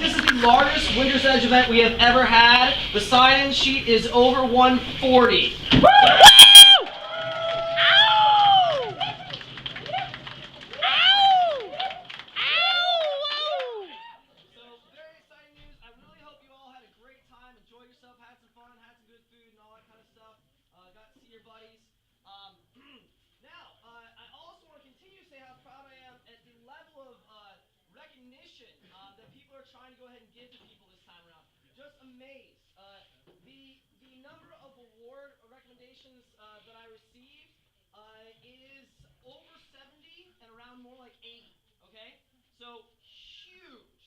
this is the largest Winter's Edge event we have ever had. The sign-in sheet is over 140. Woo! That people are trying to go ahead and give to people this time around. Just amazed. The number of award recommendations that I received is over 70 and around more like 80. Okay, so huge.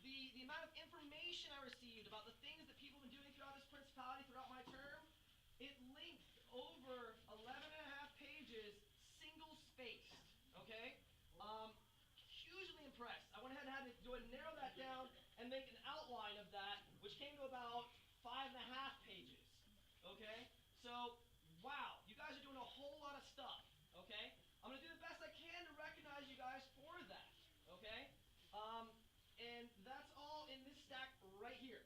The amount of information I received about the things that people have been doing throughout this principality throughout my term, it linked over 11 and a half pages, single spaced. Okay. Hugely impressed. I went ahead and had to go ahead and narrow that down and make an outline of that, which came to about 5.5 pages. Okay? So, wow, you guys are doing a whole lot of stuff. Okay? I'm going to do the best I can to recognize you guys for that. Okay? And that's all in this stack right here.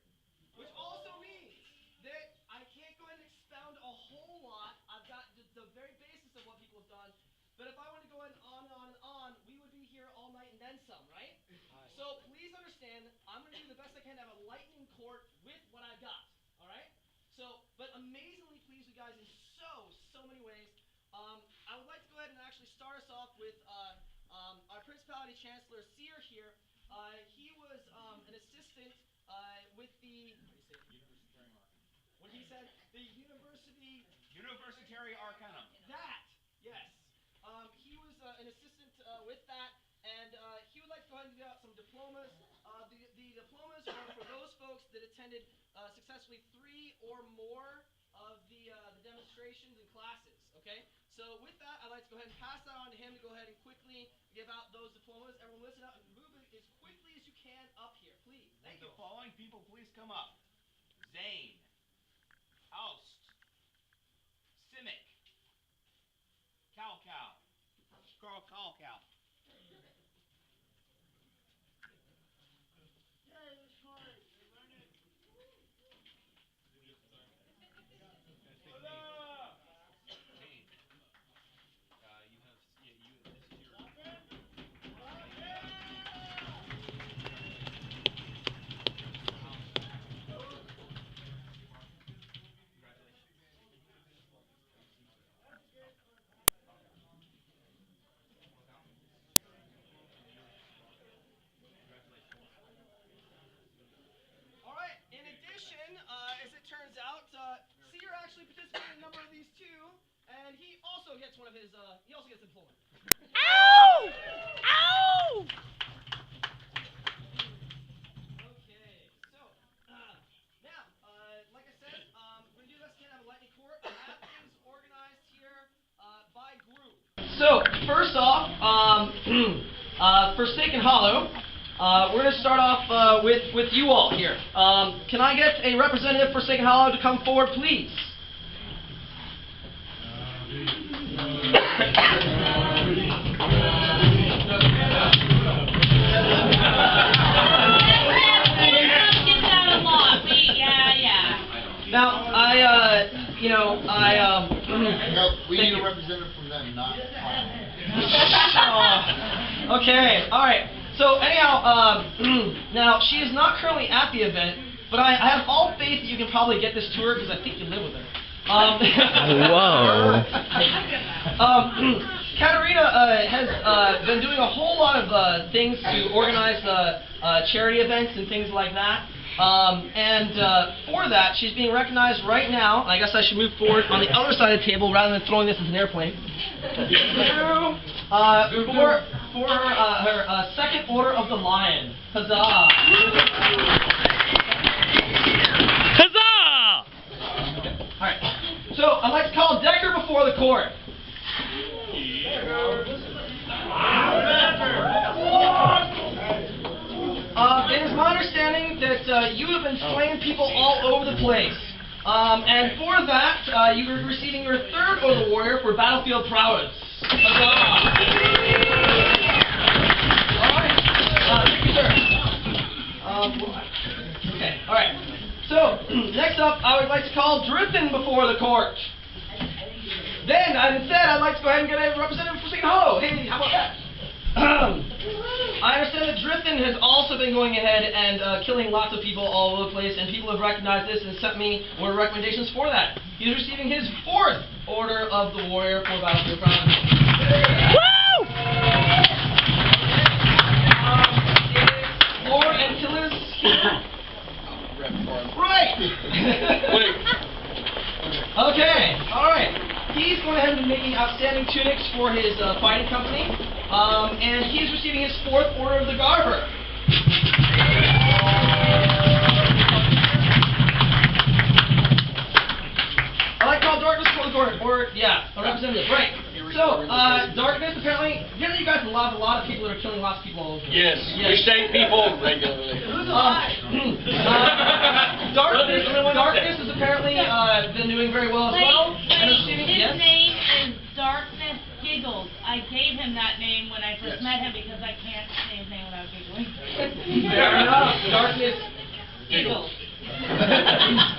Which also means that I can't go ahead and expound a whole lot. I've got the very basis of what people have done. But if I were to go ahead and on, we would be here all night and then some, right? So please understand, I'm going to do the best I can to have a lightning court with what I've got, all right? So, but amazingly pleased with you guys in so many ways. I would like to go ahead and actually start us off with our Principality Chancellor, Seer here. He was an assistant with the, what he said? The Universitary Arcanum. That, yes. He was an assistant with that, and he would like to go ahead and give out some diplomas. The diplomas are for those folks that attended successfully 3 or more of the demonstrations and classes, okay? So with that, I'd like to go ahead and pass that on to him to go ahead and quickly give out those diplomas. Everyone listen up and move it as quickly as you can up here, please. Thank you. The following people please come up. Zane, Oust, Simic, Cow, Carl Cow. Turns out, Seer actually participated in a number of these too, and he also gets one of his, he also gets a diploma. Ow! Ow! Okay, so, now, like I said, we're going to do this again, have a lightning court. I have things organized here by group. So, first off, Forsaken Hollow. We're going to start off with you all here. Can I get a representative for Forsaken Hollow to come forward, please? Now, No, we need a representative from them, not okay, alright. So anyhow, now she is not currently at the event, but I have all faith that you can probably get this to her because I think you live with her. Whoa. Katerina has been doing a whole lot of things to organize charity events and things like that. For that, she's being recognized right now. I guess I should move forward on the other side of the table rather than throwing this as an airplane. For her second order of the Lion. Huzzah! Huzzah! Alright, so I'd like to call Decker before the court. It is my understanding that you have been slaying people all over the place. And for that, you are receiving your third Order Warrior for battlefield prowess. Huzzah! Alright, thank you, sir. Okay, alright. So, next up, I would like to call Drithin before the court. Then, instead, I'd like to go ahead and get a representative for St. Hollow. Hey, how about that? I understand that Drithin has also been going ahead and killing lots of people all over the place, and people have recognized this and sent me more recommendations for that. He's receiving his 4th Order of the Warrior for Battlefield Ground. Woo! Is Lord Antilles here? Right! Okay, alright. He's going ahead and making outstanding tunics for his fighting company, and he's receiving his 4th Order of the Garver. I like call Darkness for the court, or yeah, a representative, right. So, Darkness, apparently you guys have a lot of people that are killing lots of people all over. Yes, we save people regularly. Darkness has apparently been doing very well as well. And His receiving, name is Darkness Giggles. I gave him that name when I first met him because I can't say his name without giggling. Fair enough. Darkness Giggles.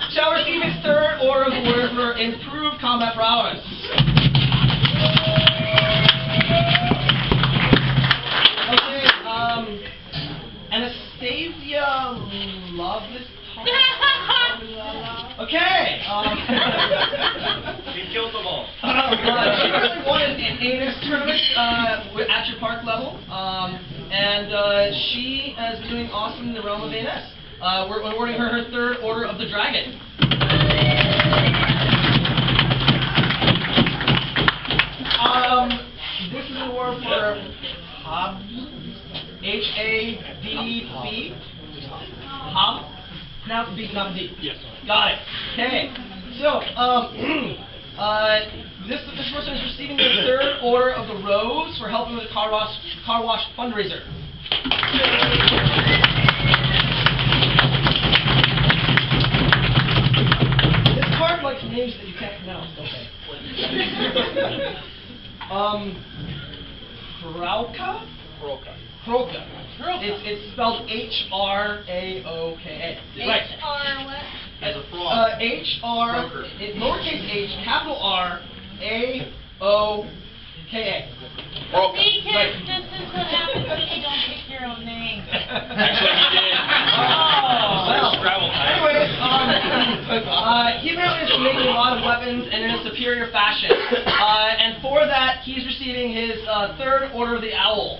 shall receive his 3rd Order of the Warrior for improved combat prowess. Okay, Anastasia Loveless. Okay. He killed them all. She really won an ANS tournament at your park level, and she has been doing awesome in the realm of ANS. We're awarding her her 3rd Order of the Dragon. This is an award for Hob, H-A-B-B. Hob. Pronounce B, not D. Yes. Got it. Okay. So, this person is receiving the 3rd Order of the Rose for helping with the car wash fundraiser. This card likes names that you can't pronounce, okay? Hroka. It's spelled H-R-A-O-K-A. Right. H-R what? As a fraud. H-R, lowercase h, capital R-A-O-K-A. See, kids, Right. this is what happens when you don't pick your own name. Actually, he did. Well, Scrabble time. anyways, he apparently is making a lot of weapons and in a superior fashion. And for that, he's receiving his 3rd Order of the Owl.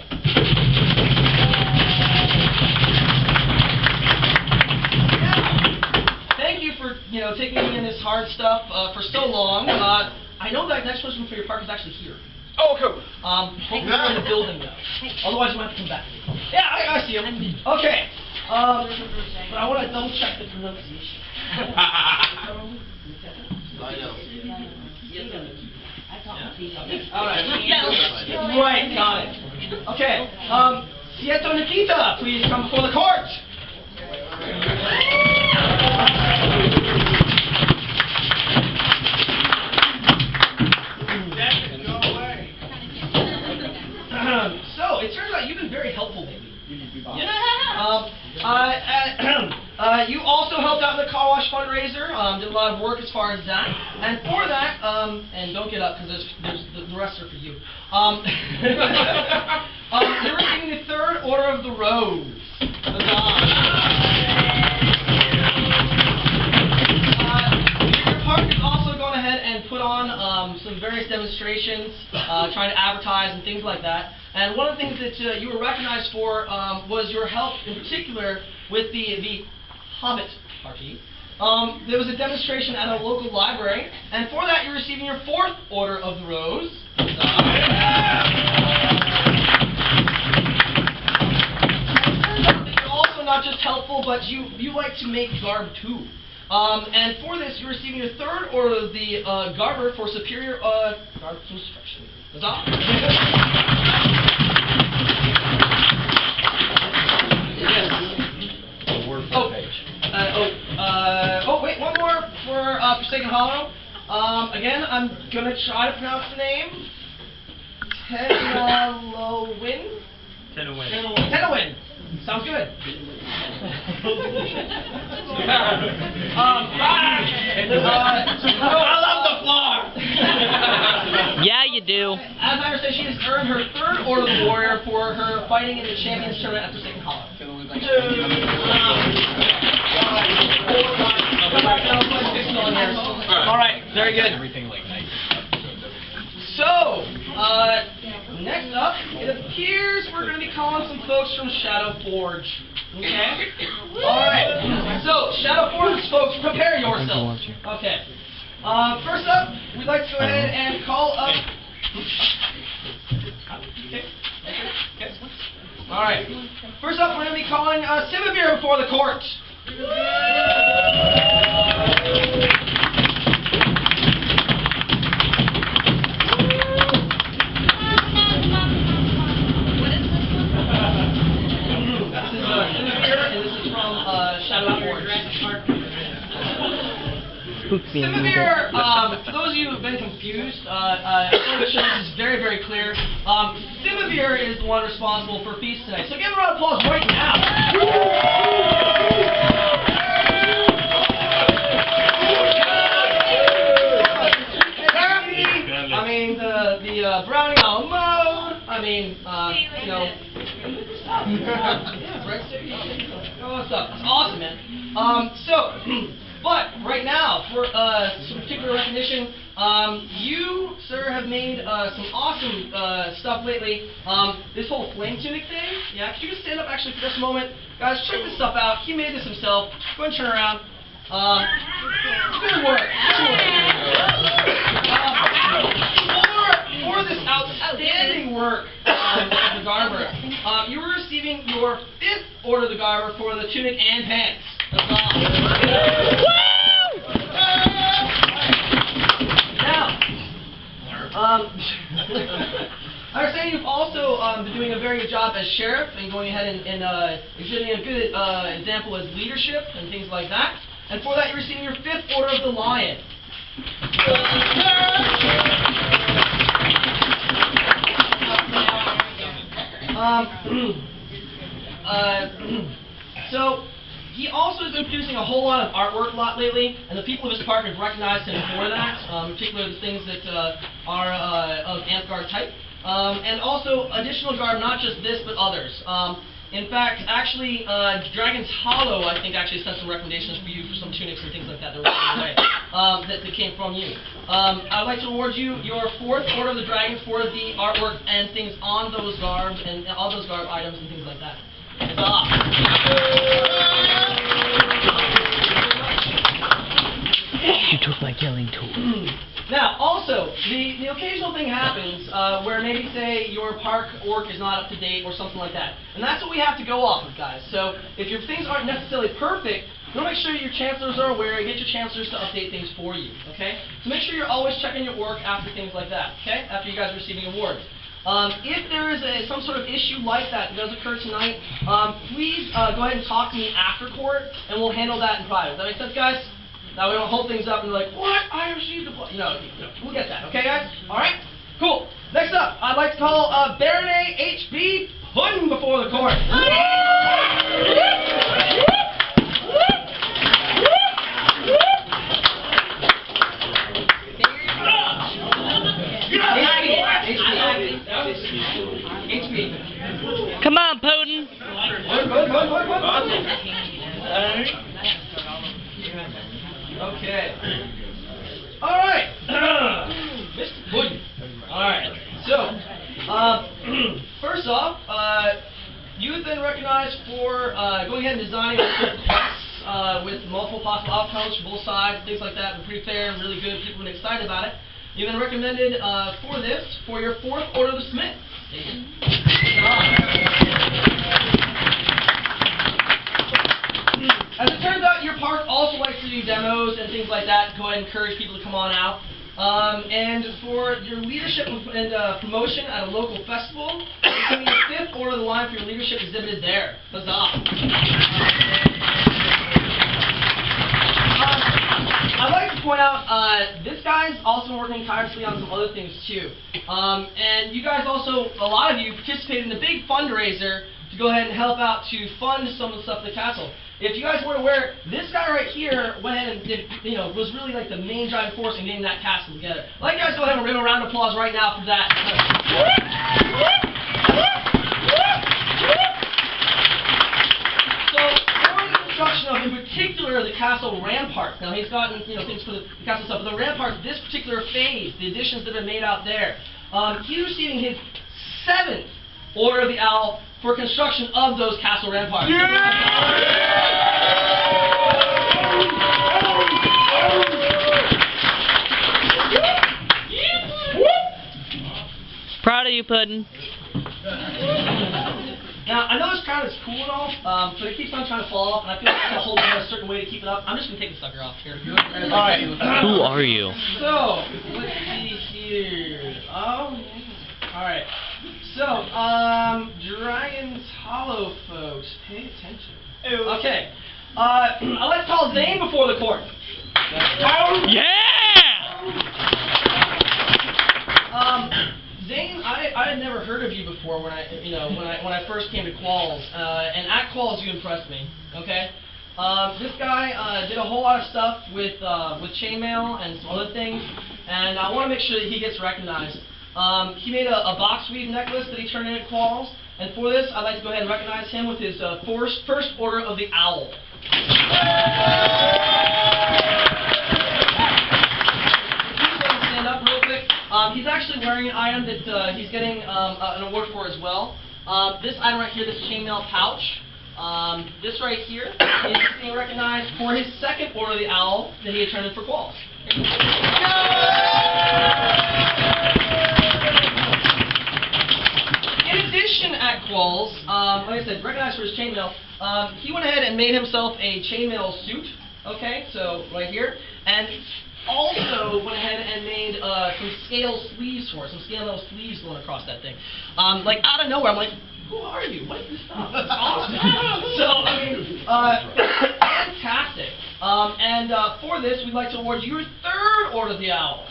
Thank you for, taking me in this hard stuff for so long. I know that next person for your park is actually here. Oh, cool. Hopefully you're in the building though. Otherwise you might have to come back. Yeah, I see him. Okay. But I want to double check the pronunciation. I know. Alright. Right, got it. Okay. Sieto Nikita, please come before the court. So, it turns out you've been very helpful lately. You also helped out in the car wash fundraiser, did a lot of work as far as that. And for that, and don't get up because the rest are for you. You're receiving the 3rd Order of the Rose. Your park has also gone ahead and put on some various demonstrations, trying to advertise and things like that. And one of the things that you were recognized for was your help, in particular, with the Hobbit party. There was a demonstration at a local library, and for that you're receiving your 4th Order of the Rose. You're also not just helpful, but you like to make garb too. And for this, you're receiving your 3rd Order of the Garber for superior garb construction. Wait, one more for Forsaken Hollow. Again, I'm gonna try to pronounce the name. Tenowin. Sounds good. I love the floor. Yeah, you do. As I understand, she has earned her 3rd Order of the Warrior for her fighting in the Champions Tournament after Satan Hollow. Alright, very good. So, next up, it appears we're going to be calling some folks from Shadow Forge. Okay? Alright, so, Shadow Forge folks, prepare yourselves. Okay. First up, we'd like to go ahead and call up... Okay. Alright. First up, we're going to be calling Simavir before the court. Shadow Forge. Simavir, for those of you who have been confused, I want to make sure this is very, very clear. Simavir is the one responsible for feast tonight. So give a round of applause right now. I mean, the brownie on mode. I mean, you know. Oh, what's up? That's awesome, man. But right now, for some particular recognition, you, sir, have made some awesome stuff lately. This whole flame tunic thing. Yeah, could you just stand up actually for just a moment? Guys, check this stuff out. He made this himself. Go ahead and turn around. Good work. For this outstanding work of the Garber, you were receiving your 5th Order of the Garber for the tunic and pants. That's awesome. Now, I understand you've also been doing a very good job as sheriff and going ahead and exhibiting a good example as leadership and things like that. And for that, you're receiving your 5th Order of the Lion. So, he also has been producing a whole lot of artwork lately, and the people of his park have recognized him for that, particularly the things that are of Amthgar type. And also additional garb, not just this, but others. In fact, actually, Dragon's Hollow, I think, actually sent some recommendations for you for some tunics and things like that that were on the way, that came from you. I'd like to award you your 4th Order of the Dragon for the artwork and things on those garbs and all those garb items and things like that. You took my killing tool. Now, also, the occasional thing happens where maybe, say, your park orc is not up to date or something like that. And that's what we have to go off of, guys. So, if your things aren't necessarily perfect, you want to make sure your chancellors are aware and get your chancellors to update things for you, okay? So make sure you're always checking your orc after things like that, okay? After you guys are receiving awards. If there is some sort of issue like that does occur tonight, please go ahead and talk to me after court, and we'll handle that in private. Does that make sense, guys? Now we don't hold things up and be like, what? I received the blood. We'll get that, okay, guys? All right? Cool. Next up, I'd like to call Baronet H.B. Puddin before the court. HB. Come on, Putin. Okay. All right. Mr. Puddin. All right. So, first off, you have been recognized for going ahead and designing quests with multiple possible outcomes for both sides, things like that. Been pretty fair and really good. People have been excited about it. You've been recommended for this for your 4th Order of the Smith. As it turns out, your park also likes to do demos and things like that. Go ahead and encourage people to come on out. And for your leadership and promotion at a local festival, you're getting your 5th Order of the Line for your leadership exhibited there. Huzzah! I'd like to point out, this guy's also working tirelessly on some other things too. And you guys also, a lot of you, participated in the big fundraiser to go ahead and help out to fund some of the stuff in the castle. If you guys weren't aware, this guy right here went ahead and did, was really like the main driving force in getting that castle together. I'd like you guys to go ahead and give a round of applause right now for that. So, for the construction of, in particular, the castle rampart. Now, he's gotten, things for the castle stuff, but the rampart, this particular phase, the additions that have been made out there, he's receiving his 7th Order of the Owl for construction of those castle ramparts. Proud of you, Puddin'. Now, I know this crown is cool and all, but it keeps on trying to fall off, and I feel like I have to hold it in a certain way to keep it up. I'm just going to take the sucker off here. Alright. Who are you? So, let's see here. Alright. So, Dragon's Hollow folks, pay attention. Okay. I'd like to call Zane before the court. Yeah! Zane, I had never heard of you before when I first came to Qualls, and at Qualls you impressed me. Okay. This guy did a whole lot of stuff with chainmail and some other things, and I want to make sure that he gets recognized. He made a box weave necklace that he turned in at Qualls, and for this, I'd like to go ahead and recognize him with his first Order of the Owl. Stand up real quick. He's actually wearing an item that he's getting an award for as well. This item right here, this chainmail pouch. This right here is being recognized for his 2nd Order of the Owl that he had turned in for Qualls. In addition, at Qualls, like I said, recognized for his chainmail, he went ahead and made himself a chainmail suit. Okay, so right here, and also went ahead and made some scale sleeves for it, some scale metal sleeves going across that thing. Like out of nowhere, I'm like, who are you? What is this stuff? That's awesome. So, I mean, fantastic. And for this, we'd like to award you your 3rd Order of the Owl.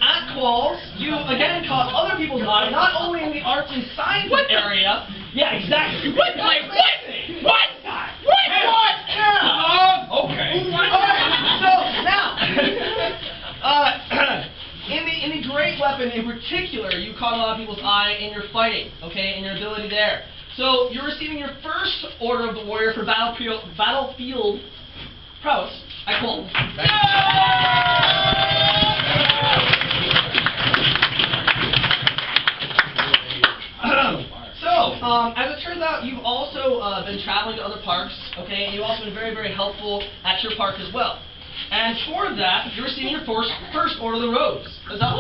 At Qualls, you again caught other people's eye, not only in the arts and science area. Yeah, exactly. What? Like what? What? What? Yeah. Okay. So now, in the great weapon in particular, you caught a lot of people's eye in your fighting, okay, in your ability there. So you're receiving your 1st Order of the Warrior for battlefield prowess at Qualls. As it turns out, you've also been traveling to other parks, okay, and you've also been very, very helpful at your park as well. And for that, you're receiving your first Order of the Rose. Is that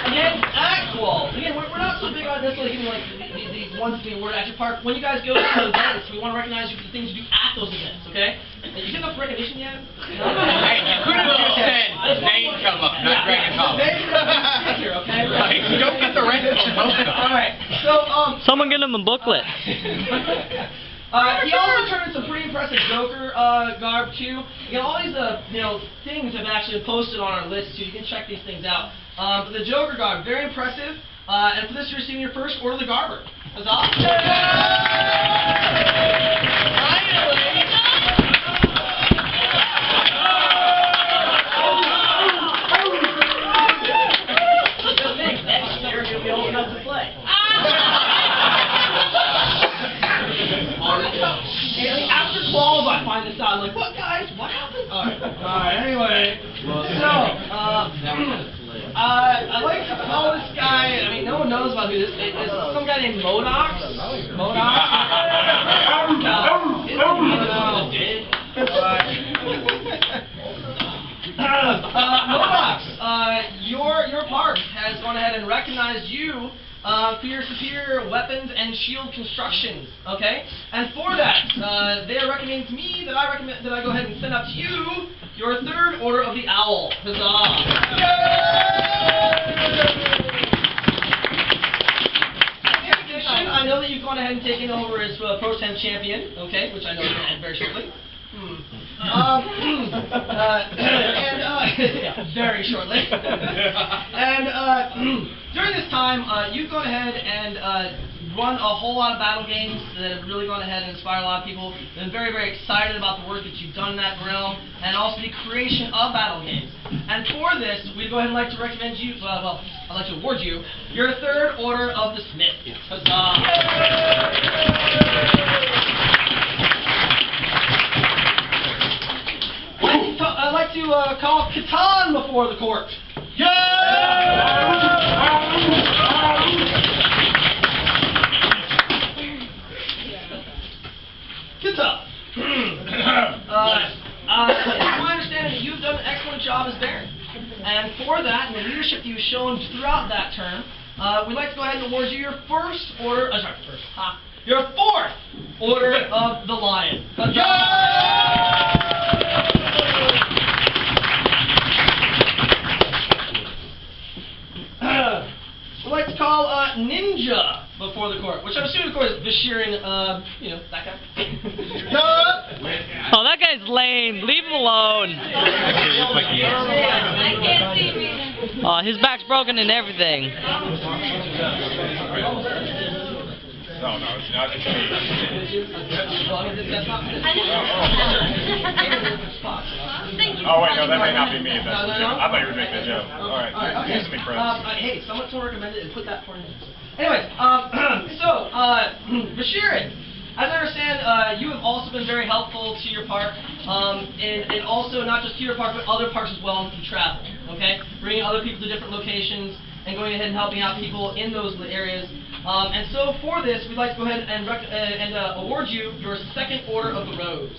Again, at Qualls. Again, we're not so big on necessarily giving like the ones that were at your park. When you guys go to events, we want to recognize you for the things you do at those events, okay? And you get enough recognition yet? Hey, you could have just said Zane come up, not Dragon Hollow. Here, okay? Right. You don't get the rest of them. Alright, so, Someone get him a booklet. he also turned in some pretty impressive Joker garb too. Again, all these things have actually been posted on our list too. You can check these things out. But the Joker garb, very impressive. And for this, you're receiving your 1st Order of the Garber. That's awesome. After Qualls, I find this out. I'm like, what, guys? What happened? Alright, anyway. So, I'd like to call this guy, I mean, no one knows about who this is. It's some guy named Modox. Modox, your park has gone ahead and recognized you for your superior weapons and shield constructions, okay? And for that, they are recommending to me that I go ahead and send out to you your 3rd Order of the Owl. Huzzah! In addition, I know that you've gone ahead and taken over as Pro Tem champion, okay, which I know is going to end very shortly. Yeah, very shortly. And during this time, you've gone ahead and run a whole lot of battle games that have really gone ahead and inspired a lot of people. Been very, very excited about the work that you've done in that realm, and also the creation of battle games. And for this, we'd go ahead and like to recommend you, well, I'd like to award you your third order of the Smith. Huzzah! I'd like to call Catan before the court. Catan. It's my understanding that you've done an excellent job as Baron. And for that, and the leadership that you've shown throughout that term, we'd like to go ahead and award you your your fourth Order of the Lion. We'd like to call Ninja before the court, which I'm assuming, of course, is Bashirin, you know, that guy. Oh, that guy's lame. Leave him alone. I can't see me. Oh, his back's broken and everything. No, it's not. It's me. Oh, wait, no, that may not be me. If that's the joke. I thought you were making a joke. All right. Okay. Excuse me, Chris. Hey, someone recommended it and put that for me. Anyways, so, Bashirin, as I understand, you have also been very helpful to your park, and also not just to your park, but other parks as well through travel, okay? Bringing other people to different locations and going ahead and helping out people in those areas. And so for this, we'd like to go ahead and award you your second Order of the Rose.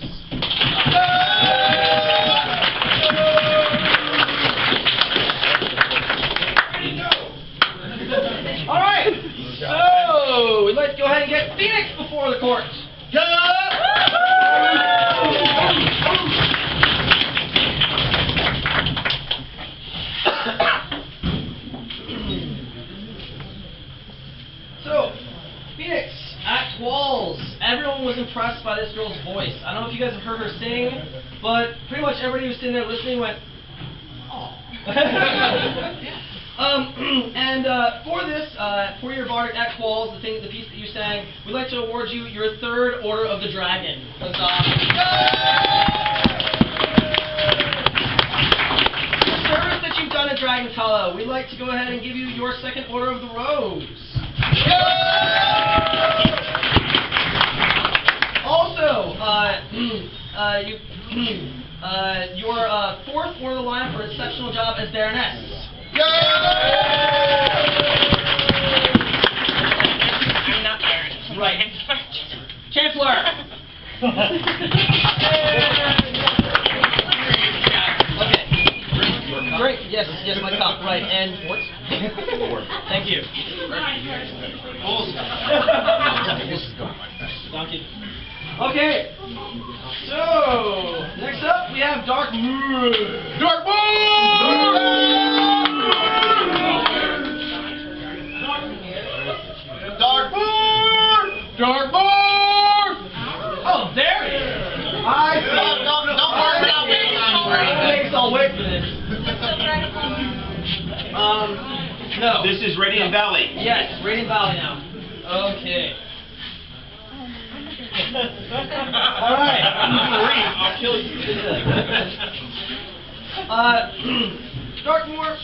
All right, so we'd like to go ahead and get Phoenix before the court. So, Phoenix, at Walls, everyone was impressed by this girl's voice. I don't know if you guys have heard her sing, but pretty much everybody who was sitting there listening went, oh. And for this, for your bardic at Walls, the piece that you sang, we'd like to award you your third Order of the Dragon. For the service that you've done at Dragon Hollow, we'd like to go ahead and give you your second Order of the Rose. Also, your fourth Order of the Lion for an exceptional job as Baroness. I'm not Baroness. Right. Chancellor. Okay. Great. Yes, my cup. Right. And what? Thank you. Donkey. Okay. So next up we have Dark Moon. Dark Moon. Dark Moon. Dark Moon. Oh, there he is. Don't worry about waiting. I'll wait for this. No. This is Radiant Valley. Yes, Radiant Valley now. Okay. All right. I'll kill you. Darkmoor,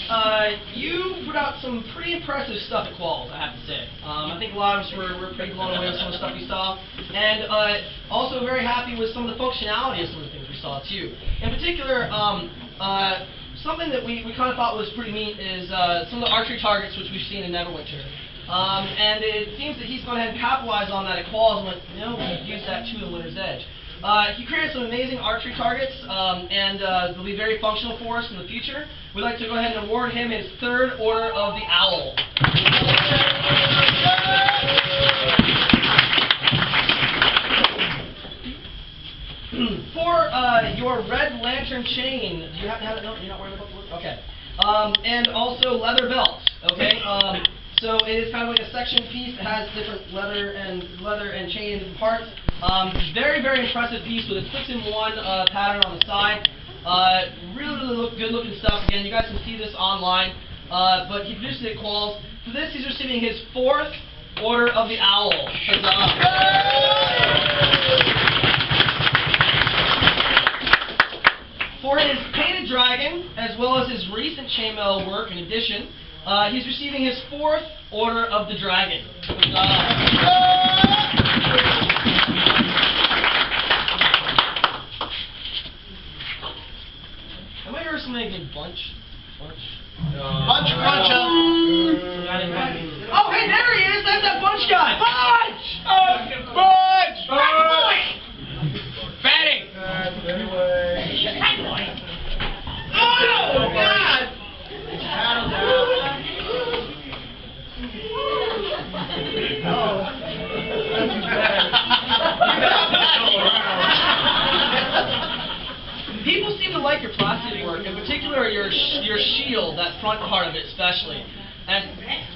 you put out some pretty impressive stuff at Qualls, I have to say. I think a lot of us were pretty blown away with some of the stuff we saw, and also very happy with some of the functionality of some of the things we saw too. In particular, something that we kind of thought was pretty neat is some of the archery targets which we've seen in Neverwinter. And it seems that he's gone ahead and capitalized on that at Qualls and went, you know, we could use that to the Winter's Edge. He created some amazing archery targets, and they'll be very functional for us in the future. We'd like to go ahead and award him his third Order of the Owl. For your Red Lantern chain, do you happen to have it? No, you're not worried about the look? Okay. And also leather belt, okay? So it is kind of like a section piece. It has different leather and chain in different parts. Very, very impressive piece with a 6-in-1 pattern on the side. Really good looking stuff. Again, you guys can see this online. But he produced it at Qualls. For this, he's receiving his 4th Order of the Owl. For his painted dragon, as well as his recent chainmail work in addition, he's receiving his 4th Order of the Dragon. Am I heard something again? Bunch? Bunch. Oh, hey, there he is! That's that Bunch guy! Bunch! Bunch! Fatty! Oh, God! People seem to like your plastic work, in particular your shield, that front part of it especially. And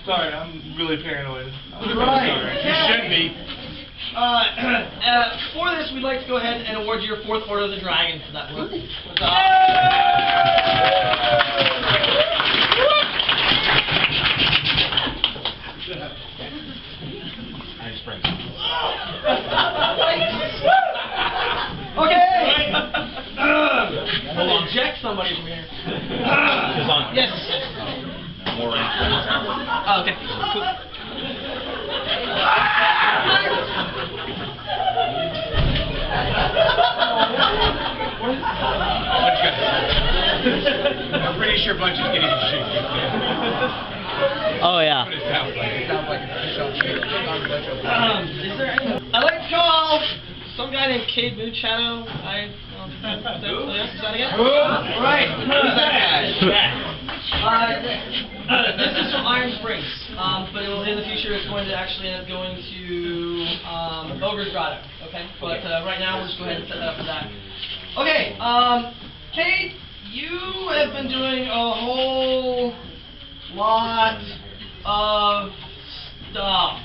Sorry, I'm really paranoid. right. You should be. For this, we'd like to go ahead and award you your 4th Order of the Dragon for that work. Okay! We'll eject somebody from here. Yes. More Oh, okay. Cool. I'm pretty sure Bunch is getting a shake. Oh, yeah. What it sounds like. It sounds like a fish on shake. Is there any... I'd like to call some guy named Cade Moochano. Is that again? Right. Who's that guy? This is from Iron Springs, but in the future it's going to actually end up going to Ogre's Grotto. Okay, but right now we'll just go ahead and set that up for that. Okay, Cade, you have been doing a whole lot of stuff.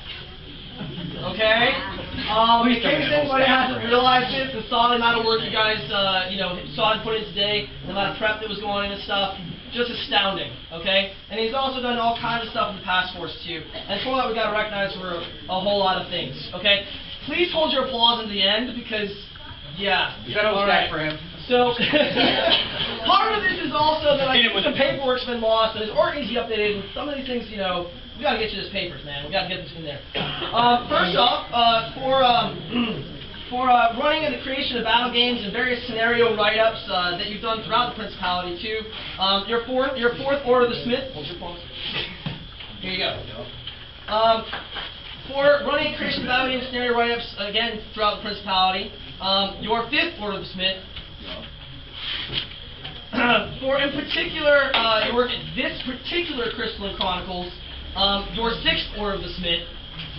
Okay? In case anybody hasn't realized this and saw the amount of work you guys, saw and put in today, the amount of prep that was going into stuff, just astounding, okay? And he's also done all kinds of stuff in the task force too. And for that, we got to recognize for a whole lot of things, okay? Please hold your applause in the end because, yeah. All right for him. So, part of this is also that I think some paperwork's been lost, and his org needs to be updated, and some of these things, we gotta get you this papers, man. We gotta get this in there. First off, for running and the creation of battle games and various scenario write-ups that you've done throughout the Principality too, your fourth Order of the Smith. Hold your applause. Here you go. For running and creation of battle games and scenario write-ups again throughout the Principality, your 5th Order of the Smith. For in particular your work at this particular Crystalline Chronicles, your 6th Order of the Smith.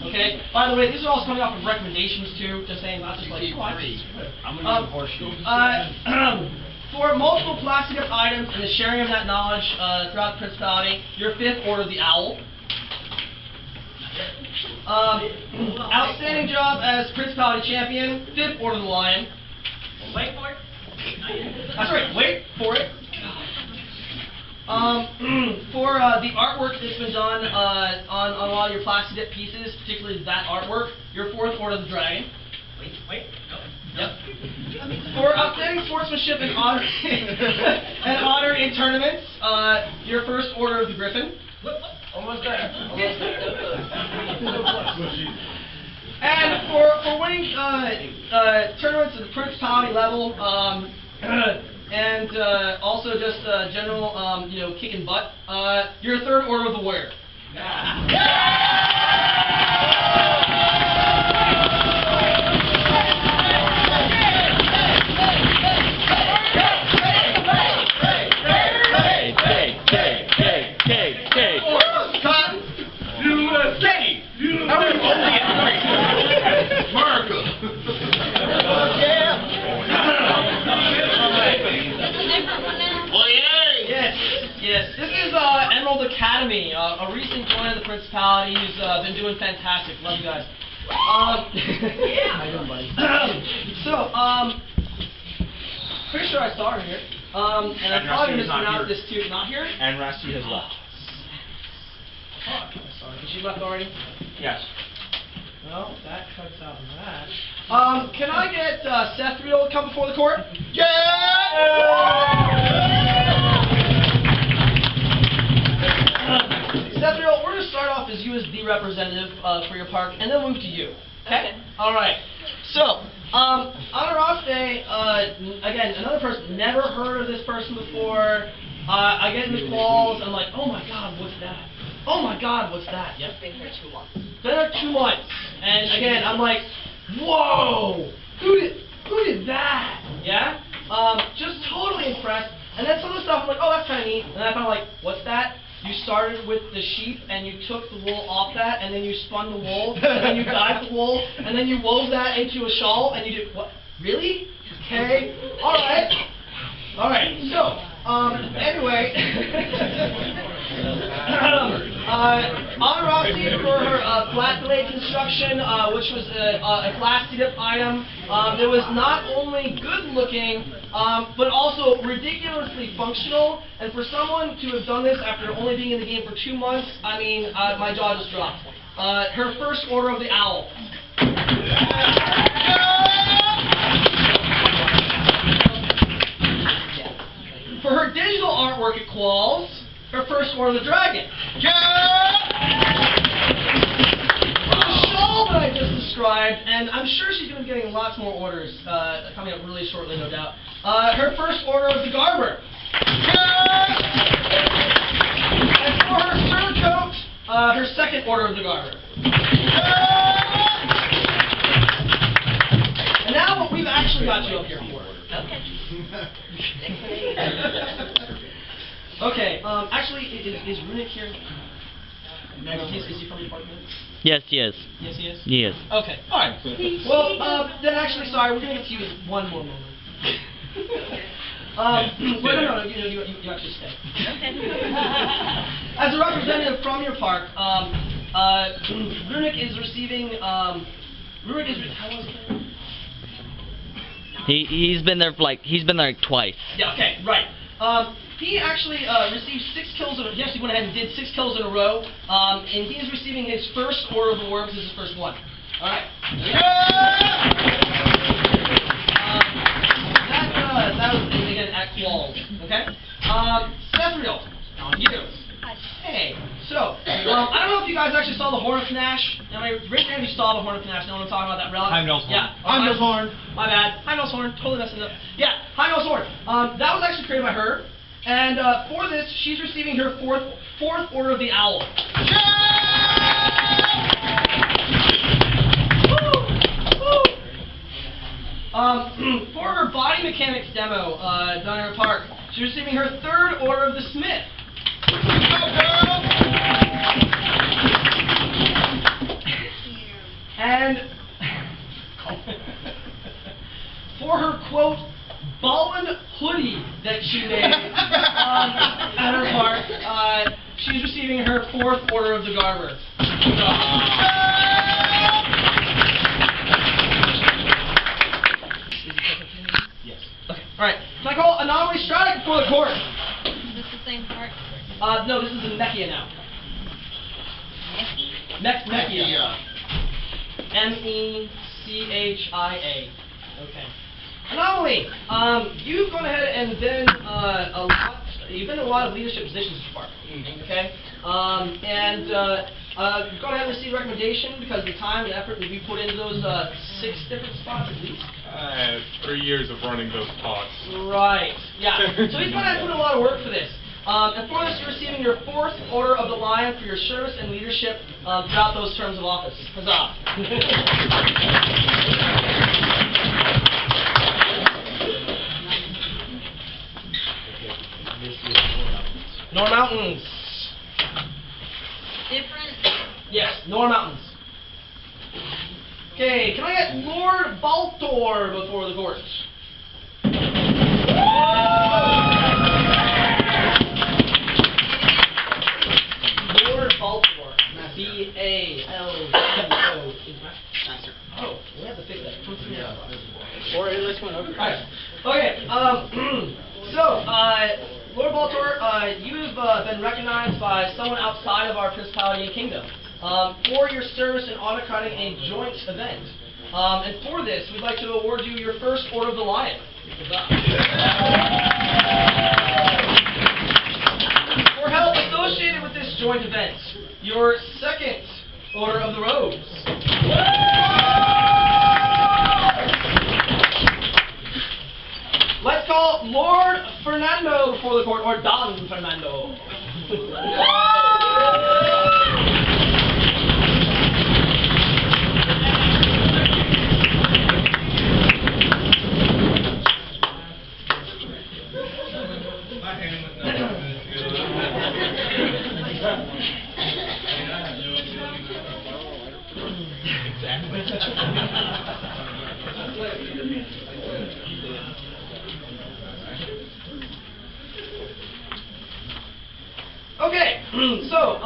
Okay. By the way, these are all coming off of recommendations too. Just saying, not just like. I'm gonna use a horseshoe. For multiple plastic up items and the sharing of that knowledge throughout the Principality, your 5th Order of the Owl. Outstanding job as Principality Champion, 5th Order of the Lion. Wait for it. That's right, wait for it. For the artwork that's been done on a lot of your plastic dip pieces, particularly that artwork, your 4th Order of the Dragon. Wait. Yep. For outstanding sportsmanship and honor and honor in tournaments, your 1st Order of the Griffin. Almost there. And for winning tournaments at the Principality level, and also just general, kicking butt, your 3rd Order of the Warrior. World Academy, a recent joiner of the Principality who's been doing fantastic. Love you guys. Yeah. How you doing, buddy? So, pretty sure I saw her here. And I'm probably mispronounced this too. Not here? And Rusty has left. Oh, sorry. She left already? Yes. Well, that cuts out that. Can I get Seth Real to come before the court? Seth Real, we're going to start off as you as the representative for your park, and then move to you. Okay? All right. So, on a rough day, again, another person, never heard of this person before. I get into calls, I'm like, oh my God, what's that? Oh my God, what's that? Yep. Been here 2 months. Been here 2 months. And again, I'm like, whoa! Who did that? Yeah? Just totally impressed. And then some of the stuff, I'm like, oh, that's kind of neat. And then I found like, what's that? You started with the sheep, and you took the wool off that, and then you spun the wool, and then you dyed the wool, and then you wove that into a shawl, and you did, what? Really? Okay. All right. All right. So, anyway. On Roxy for her flat blade construction, which was a class C-dip item. It was not only good looking, but also ridiculously functional. And for someone to have done this after only being in the game for 2 months, I mean, my jaw just dropped. Her first order of the owl. For her digital artwork at Qualls, her first order of the dragon. For the shawl that I just described, and I'm sure she's going to be getting lots more orders coming up really shortly, no doubt. Her first order of the garber. And for her surcoat, her second order of the garber. And now what we've actually got you up here for. Okay. Okay, actually, is Runic here? Is he from the apartment? Yes, yes. Yes, he is? Yes. Okay, alright. Well, then actually, sorry, we're going to get to you in one more moment. No, you actually stay. As a representative from your park, Runic is receiving, how long is it? He's been there for like twice. Yeah, okay, right. He actually received 6 kills. He actually went ahead and did 6 kills in a row, and he is receiving his first order of the war. This is his first one. All right. That was again at Qualls. Okay. Sethriel, on you. Hey. So, I don't know if you guys actually saw the Horn of Panache. Raise your hand if you saw the Horn of Panache. No one was talking about that relic. Heimdall's Horn. Yeah. Heimdall's Horn. My bad. Heimdall's Horn. Totally messing up. Yeah. Heimdall's Horn. That was actually created by her. And for this, she's receiving her fourth order of the owl. For her body mechanics demo done in her park, she's receiving her 3rd order of the Smith. And for her quote, Ballin hoodie that she made at her park, she's receiving her 4th order of the garber. Yes. Okay. All right. Can I call Anomaly Stratic before the court? Is this the same part? No, this is in Mechia now. Mechia. M-E-C-H-I-A. Okay. Anomaly, you've gone ahead and been you've been in a lot of leadership positions so far. Okay? You've gone ahead and received recommendation because of the time and effort that you put into those 6 different spots at least. 3 years of running those pods. Right. Yeah. So he's gone ahead and put in a lot of work for this. And for this, you're receiving your 4th Order of the Lion for your service and leadership throughout those terms of office. Huzzah. Nor Mountains. Different? Yes, Nor Mountains. Okay, can I get Lord Baltor before the court? So, Lord Baltor, you've been recognized by someone outside of our principality and kingdom for your service in autocrating a joint event. And for this, we'd like to award you your first Order of the Lion. For help associated with this joint event, your second Order of the Rose. Let's call Lord Fernando before the court, or Don Fernando. Okay, so,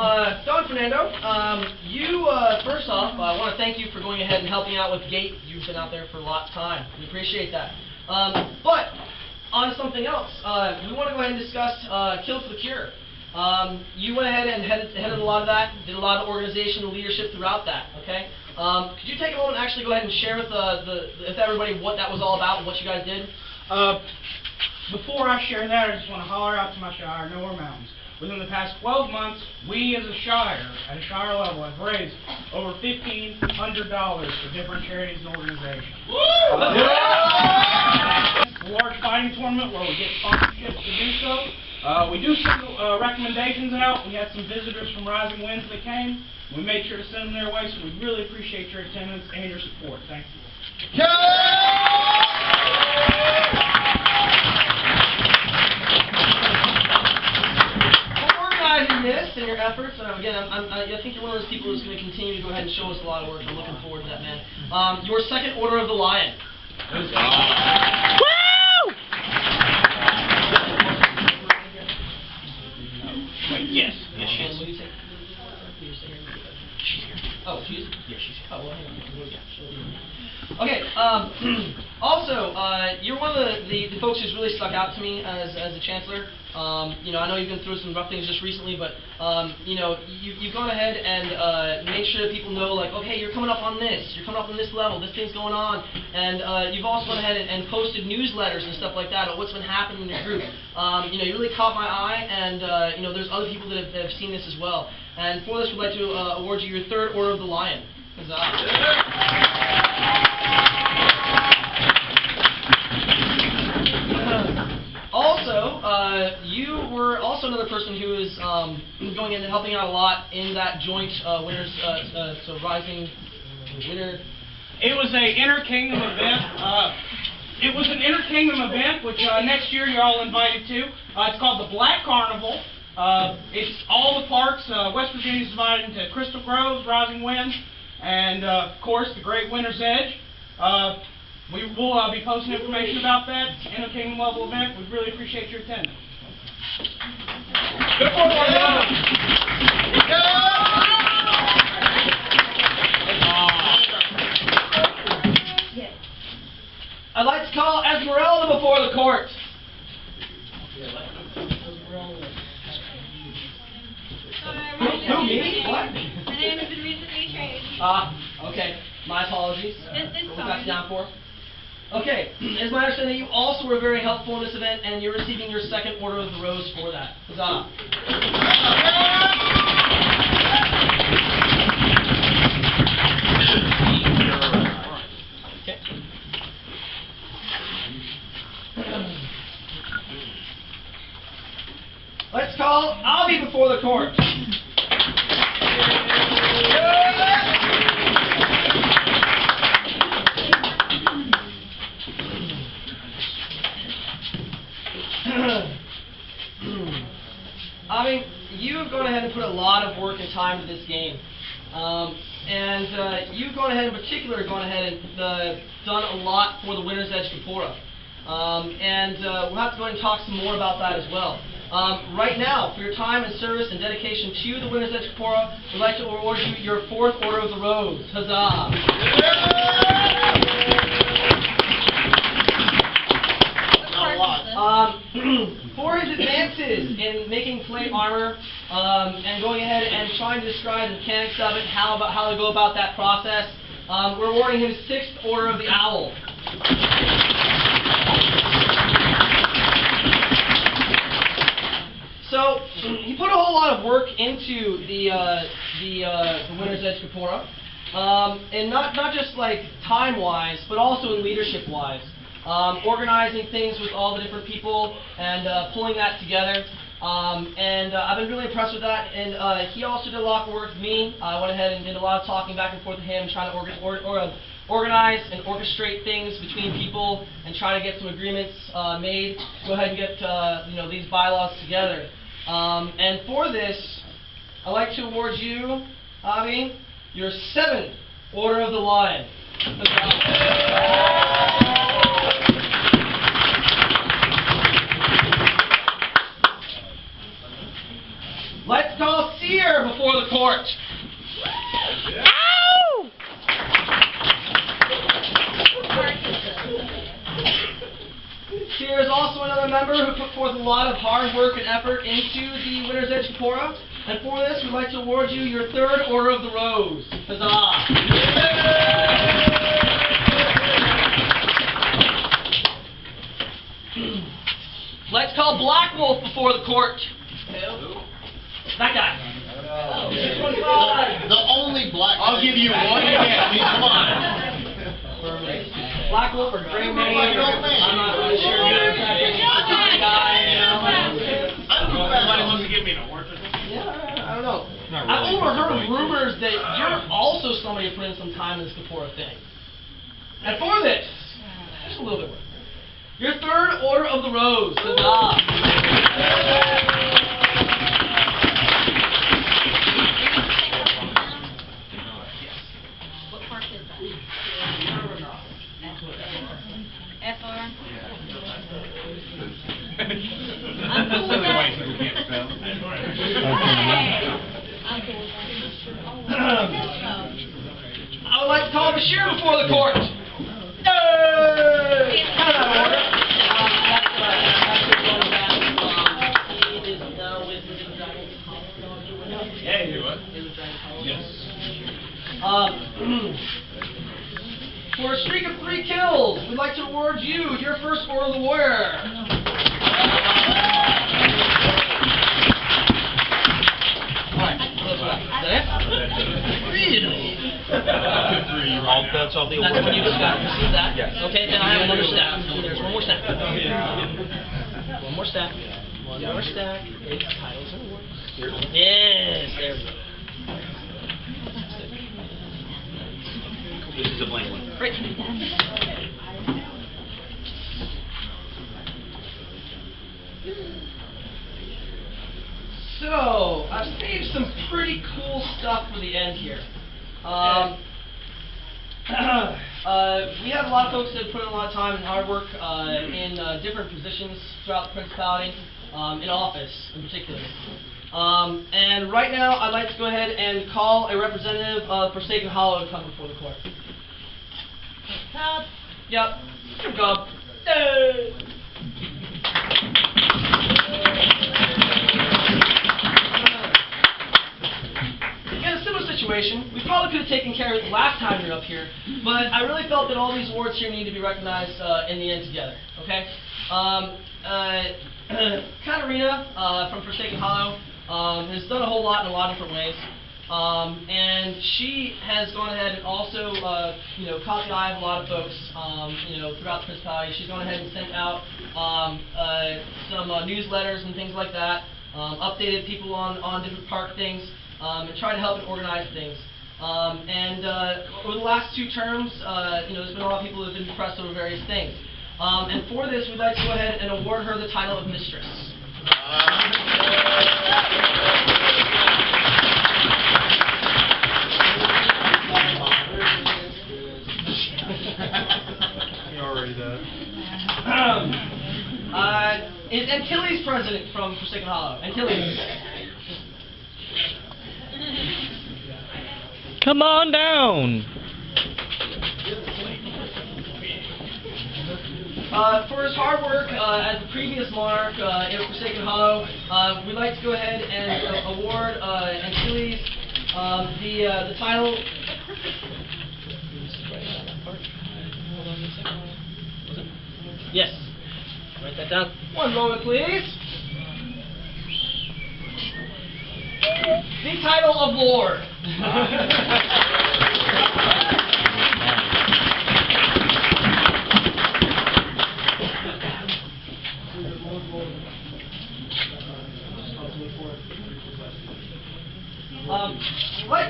Don Fernando, you, first off, I want to thank you for going ahead and helping out with Gate. You've been out there for a lot of time. We appreciate that. But, on to something else. We want to go ahead and discuss Kill for the Cure. You went ahead and headed a lot of that, did a lot of the organization and leadership throughout that, okay? Could you take a moment and actually go ahead and share with with everybody what that was all about and what you guys did? Before I share that, I just want to holler out to my Shire, Nowhere Mountains. Within the past 12 months, we as a Shire, at a Shire level, have raised over $1,500 for different charities and organizations. A large fighting tournament where we get sponsorships to do so. We do send recommendations out. We had some visitors from Rising Winds that came. We made sure to send them their way, so we really appreciate your attendance and your support. Thank you. This and your efforts, and again, I think you're one of those people who's going to continue to go ahead and show us a lot of work. I'm looking forward to that, man. Your second Order of the Lion. Woo! Wait, yes, she is. What do you say? She's here. Oh, she is? Yeah, she's here. Oh, well, hang on. Okay, also, you're one of the folks who's really stuck out to me as a Chancellor. You know, I know you've been through some rough things just recently, but, you know, you've gone ahead and made sure that people know, like, okay, you're coming up on this, you're coming up on this level, this thing's going on, and you've also gone ahead and posted newsletters and stuff like that of what's been happening in your group. You know, you really caught my eye, and, you know, there's other people that have seen this as well. And for this, we'd like to award you your third Order of the Lion. Also, you were also another person who is going in and helping out a lot in that joint winners, so Rising Winner. It was an inter-kingdom event. It was an inter-kingdom event, which next year you're all invited to. It's called the Black Carnival. It's all the parks. West Virginia is divided into Crystal Groves, Rising Winds, and of course the Great Winter's Edge. We will be posting information about that. It's an inter-kingdom level event. We really appreciate your attendance. Good morning, I'd like to call Esmeralda before the court. Who, me? What? My name has been recently changed. Okay. My apologies. It's What was that down for? Okay. It's my understanding that you also were very helpful in this event, and you're receiving your second Order of the Rose for that. Huzzah. Okay. Let's call Albie before the court. I mean, you've gone ahead and put a lot of work and time into this game. You've gone ahead, in particular, gone ahead and done a lot for the Winner's Edge Kapora. We'll have to go ahead and talk some more about that as well. Right now, for your time and service and dedication to the Winner's Edge Kapora, we'd like to award you your fourth Order of the Rose. Huzzah! For his advances in making plate armor, and going ahead and trying to describe the mechanics of it, how to go about that process, we're awarding him 6th Order of the Owl. So he put a whole lot of work into the Winner's Edge Capora, and not just like time-wise, but also in leadership-wise. Organizing things with all the different people and pulling that together. I've been really impressed with that. And he also did a lot of work with me. I went ahead and did a lot of talking back and forth with him, trying to organize and orchestrate things between people and try to get some agreements made. Go ahead and get these bylaws together. And for this, I'd like to award you, Javi, your 7th Order of the Lion. Let's call Seer before the court. Ow! Seer is also another member who put forth a lot of hard work and effort into the Winner's Edge Capora. And for this, we'd like to award you your 3rd Order of the Rose. Huzzah! Let's call Black Wolf before the court. That guy. The only black. I'll give you one again. Come on. Black Wolf or Gray Mane. I'm not really sure. Somebody wants to give me an award. Yeah, I don't know. I've overheard rumors that you're also somebody who put in some time in this Capora thing. And for this, just a little bit more. Your 3rd Order of the Rose. Huzzah! What park is that? FR? I'm cool with that. I'm cool with that. I would like to call Bashir before the court. Yay! Kind of out of order. He is now with the Dragons. Yeah, you what? Yes. For a streak of 3 kills, we'd like to award you your 1st Order of the Warrior. Really? That's all the That's the one you just got. You see that? Yes. Okay, then I have another stack. There's one more stack. One more stack. One more stack. It's titles and awards. Yes, there we go. This is a blank one. Great. So, I've saved some pretty cool stuff for the end here. We have a lot of folks that put in a lot of time and hard work in different positions throughout the Principality, in office in particular. And right now, I'd like to go ahead and call a representative of Forsaken Hollow to come before the court. Yep. Good job. Again, a similar situation. We probably could have taken care of it last time you were up here, but I really felt that all these awards here need to be recognized in the end together. Okay. Katarina from Forsaken Hollow has done a whole lot in a lot of different ways. And she has gone ahead and also, caught the eye of a lot of folks, throughout the Principality. She's gone ahead and sent out some newsletters and things like that, updated people on different park things, and tried to help and organize things. Over the last 2 terms, there's been a lot of people who have been impressed over various things. And for this, we'd like to go ahead and award her the title of Mistress. Is Antilles president from Forsaken Hollow? Antilles. Come on down. For his hard work as the previous monarch in Forsaken Hollow, we'd like to go ahead and award Achilles the title. Yes. Write that down. One moment, please. The title of Lord.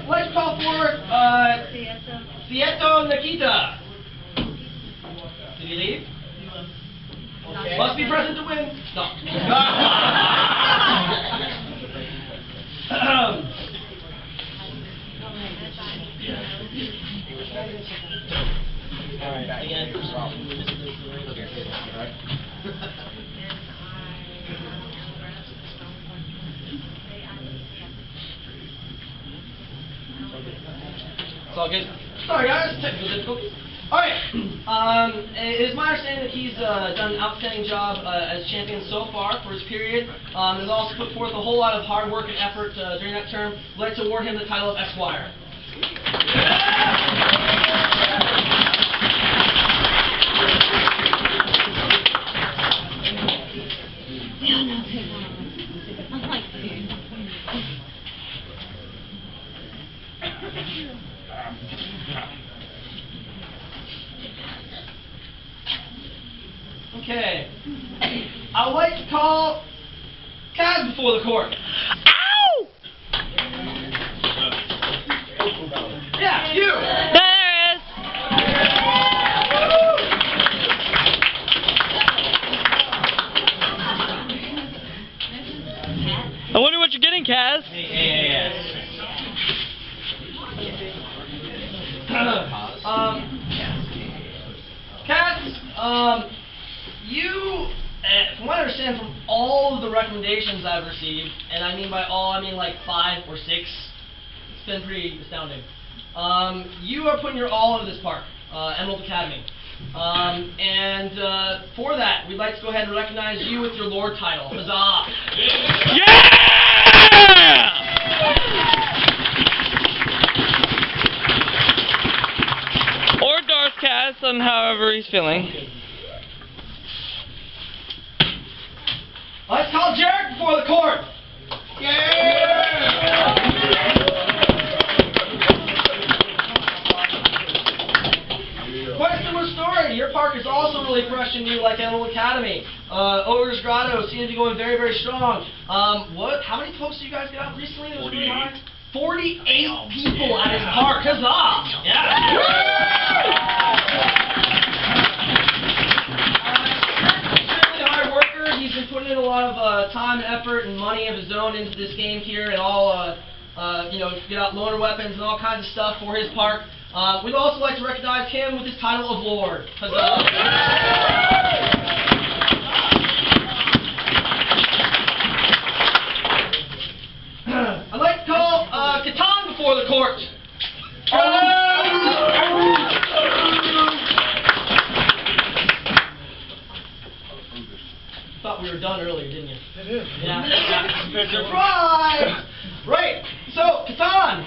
Let's call for Sieto Nikita. Did he leave? Okay. Must be present to win. No. It's all good. Sorry guys, technical difficulties. Alright, it is my understanding that he's done an outstanding job as champion so far for his period. Has also put forth a whole lot of hard work and effort during that term. We'd like to award him the title of Esquire. Okay. I would like to call Kaz before the court. Ow! Yeah, you! There it is! I wonder what you're getting, Kaz. Kaz, you, from what I understand from all of the recommendations I've received, and I mean by all, I mean like 5 or 6, it's been pretty astounding. You are putting your all into this park, Emerald Academy. For that, we'd like to go ahead and recognize you with your Lord title. Huzzah! Yeah! Or Darth Kaz, on however he's feeling. Let's call Jared before the court. Yeah! Quite a similar story. Your park is also really fresh in you, like Emerald Academy. Ogre's Grotto seems to be going very, very strong. How many folks did you guys get out recently? It was really high. 48 people at his park. Huzzah! Yeah! He's been putting in a lot of time and effort and money of his own into this game here, and all, get out loaner weapons and all kinds of stuff for his park. We'd also like to recognize him with his title of Lord. I'd like to call Catan before the court. Thought we were done earlier, didn't you? It is. Yeah. Surprise! Right. So, Catan,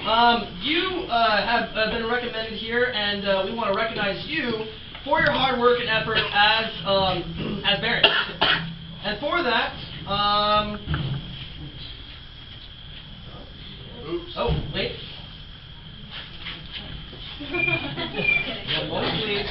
you have been recommended here, and we want to recognize you for your hard work and effort as Baron. And for that, oh, wait. One moment, please.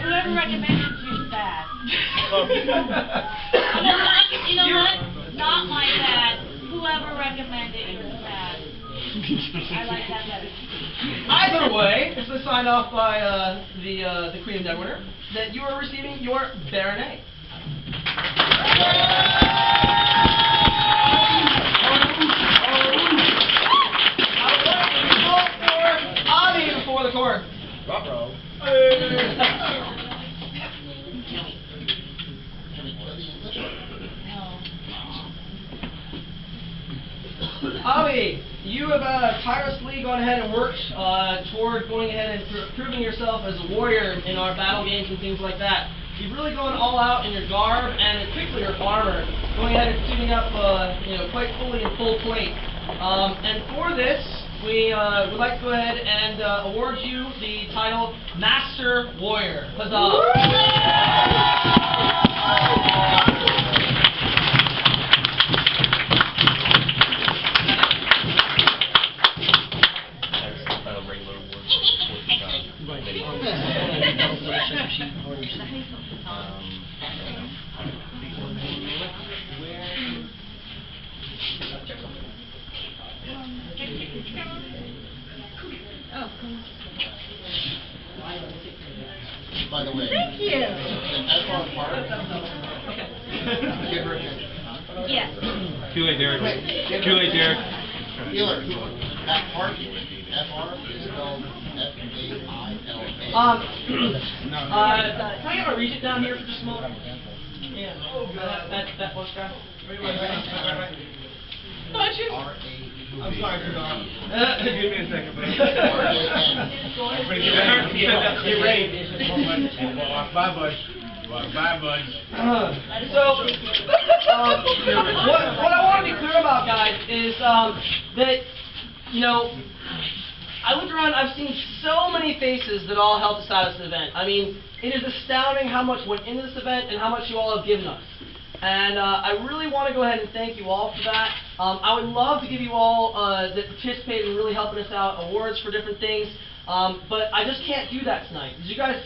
Whoever recommended you is bad. You know what? Not my bad. Whoever recommended you is bad. I like that better. Either way, it's been signed off by the Queen of Neverwinter that you are receiving your Baronet. Before the court. Avi, you have tirelessly gone ahead and worked toward going ahead and proving yourself as a warrior in our battle games and things like that. You've really gone all out in your garb and particularly your armor, going ahead and suiting up, quite fully in full plate. And for this, we would like to go ahead and award you the title Master Warrior. Huzzah! By the way, Thank you. that's our part. Give her a kiss. Yes. Too late, Derek. Too late, Derek. Healer, that part, FR is spelled F-A-I-L-A. Can I get my regent down here for just a moment? Yeah. That one guy. I'm sorry, Give me a second, please. Get ready. Bye, bud. Bye, bud. What I want to be clear about, guys, is that, I looked around, I've seen so many faces that all helped us out at this event. I mean, it is astounding how much went into this event and how much you all have given us. And I really want to go ahead and thank you all for that. I would love to give you all that participated in really helping us out awards for different things, but I just can't do that tonight. As you guys,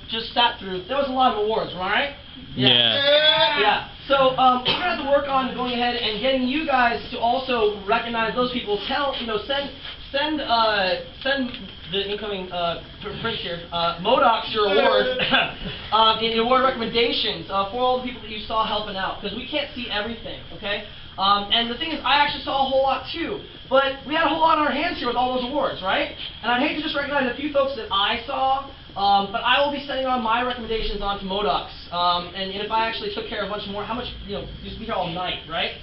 just sat through, there was a lot of awards, right? Yeah. So we're going to have to work on going ahead and getting you guys to also recognize those people. Send the incoming prince here, Modocs, your awards, the award recommendations for all the people that you saw helping out, because we can't see everything, okay? And the thing is, I actually saw a whole lot too, but we had a whole lot on our hands here with all those awards, right? And I'd hate to just recognize a few folks that I saw, but I will be sending on my recommendations onto Modocs, and if I actually took care of a bunch more, how much, just be here all night, right?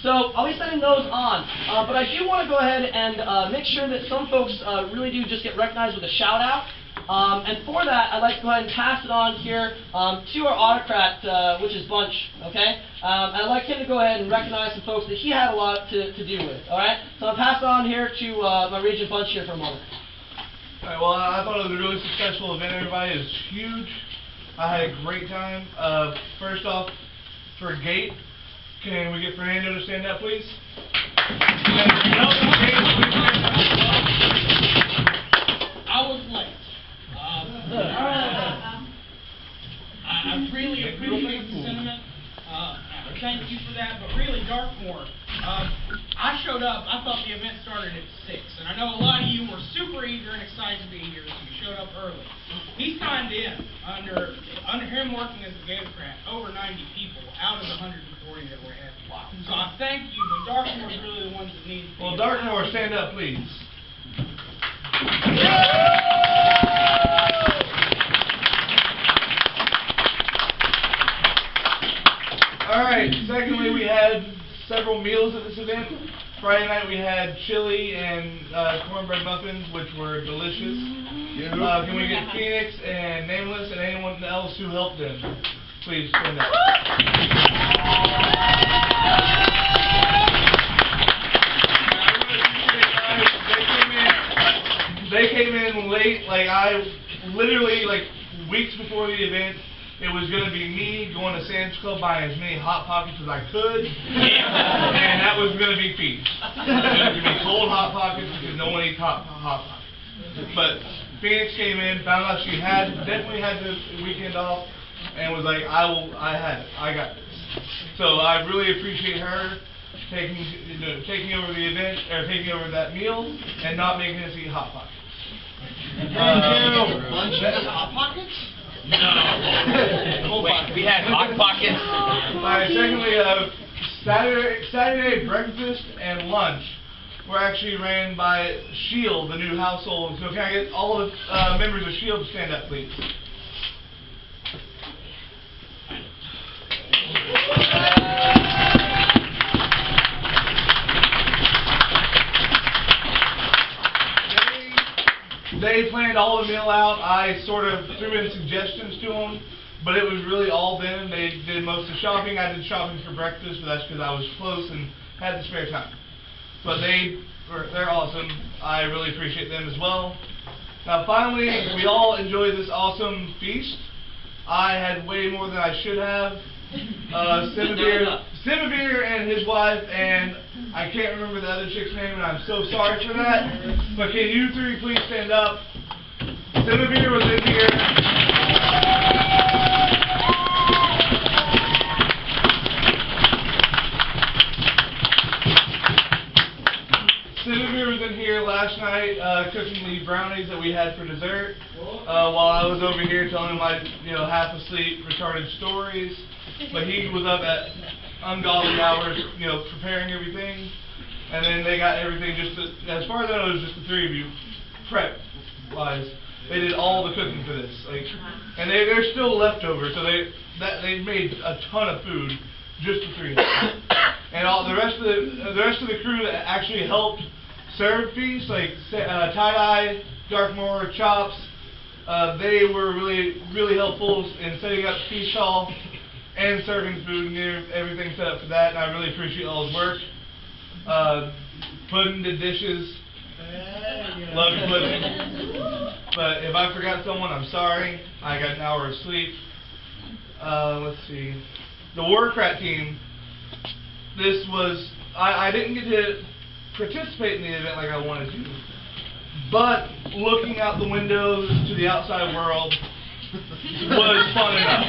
So I'll be sending those on, but I do want to go ahead and make sure that some folks really do just get recognized with a shout out. And for that, I'd like to go ahead and pass it on here to our autocrat, which is Bunch, okay? And I'd like him to go ahead and recognize some folks that he had a lot to do with, all right? So I'll pass it on here to my Regent Bunch here for a moment. All right, well, I thought it was a really successful event, everybody. It was huge. I had a great time. First off, for Gate, can we get Fernando to stand up, please? I was late. I really appreciate the sentiment. Thank you for that, but really, Darkmoor, I showed up, I thought the event started at 6, and I know a lot of you were super eager and excited to be here, so you showed up early. He signed in, under him working as a Gatorcrat, over 90 people out of the 140 that were happy. Wow. So I thank you, but Darkmoor's really the ones that need to be. Well, Darkmoor, stand up, please. Alright, secondly, we had several meals at this event. Friday night we had chili and cornbread muffins, which were delicious. Can we get Phoenix and Nameless and anyone else who helped them? Please stand up. They came in late, literally weeks before the event. It was going to be me going to Sam's Club buying as many Hot Pockets as I could, and that was going to be feast. It was going to be cold Hot Pockets because no one eats Hot Pockets. But Phoenix came in, found out she definitely had the weekend off, and was like, I got this. So I really appreciate her taking over the event, or taking over that meal, and not making us eat Hot Pockets. Hot Pockets? No. Wait, we had Hot Pockets. Alright, secondly, Saturday breakfast and lunch were actually ran by S.H.I.E.L.D., the new household. So can I get all the members of S.H.I.E.L.D. to stand up, please? they planned all the meal out. I sort of threw in suggestions to them, but it was really all them. They did most of the shopping. I did shopping for breakfast, but that's because I was close and had the spare time. But they're awesome. I really appreciate them as well. Now finally, we all enjoyed this awesome feast. I had way more than I should have. Simavir and his wife, and I can't remember the other chick's name, and I'm so sorry for that. But can you three please stand up? Simavir was in here. Simavir was in here last night cooking the brownies that we had for dessert while I was over here telling my half asleep retarded stories. But he was up at ungodly hours, preparing everything, and then they got everything as far as I know, it was just the three of you, prep-wise. They did all the cooking for this, and they're still leftovers, so they made a ton of food, just the three of them. And all the rest of the crew that actually helped serve feast, like Tie-Dye, Darkmoor, Chops, they were really helpful in setting up feast hall and serving food and getting everything set up for that, and I really appreciate all his work. Pudding did dishes. Love your pudding. But if I forgot someone, I'm sorry. I got an hour of sleep. Let's see. The Warcrat team. This was I didn't get to participate in the event like I wanted to, but looking out the windows to the outside world was fun enough.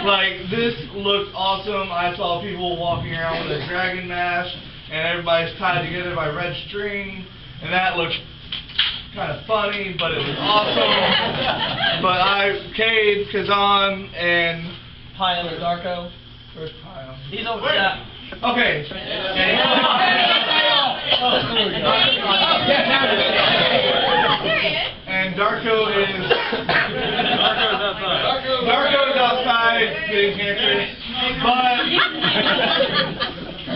Like, this looked awesome. I saw people walking around with a dragon mask, and everybody's tied together by red string, and that looked kind of funny, but it was awesome. But Cade, Kazan, and Pion or Darko. Where's Pion? He's over there. Okay. And Darko is outside getting cancer. But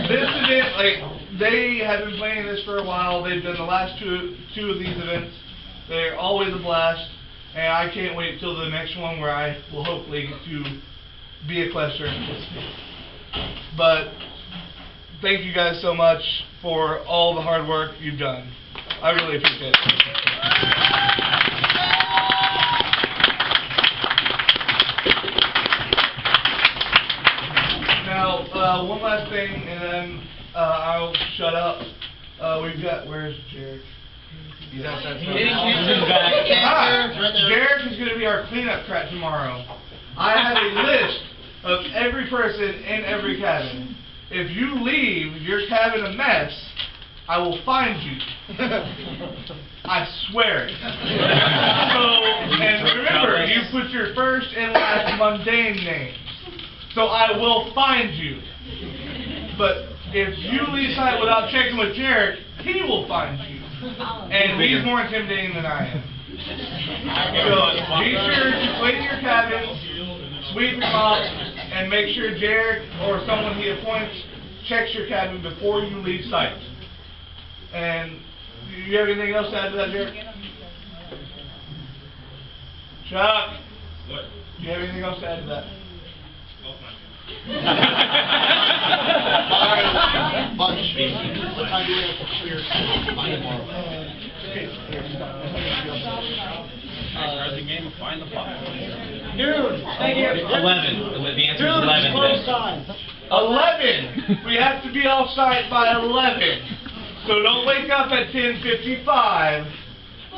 this event, they have been planning this for a while. They've done the last two of these events. They're always a blast, and I can't wait till the next one where I will hopefully get to be a questioner and participate. But thank you guys so much for all the hard work you've done. I really appreciate it. Now, one last thing, and then I'll shut up. We've got, where's Jarek? He's outside. Jarek is going to be our cleanup crat tomorrow. I have a list of every person in every cabin. If you leave your cabin a mess, I will find you. I swear it. So, and remember, you put your first and last mundane names. So I will find you. But if you leave site without checking with Jarek, he will find you. And he's more intimidating than I am. So be sure to clean your cabin, sweep them up, and make sure Jarek or someone he appoints checks your cabin before you leave site. And do you have anything else to add to that, Jarek? Chuck? What? Do you have anything else to add to that? Bunch. What time do you have to clear by tomorrow? Find the file. Dude, thank you. 11. The answer is 11. Close time. 11! We have to be off site by 11. So don't wake up at 10:55.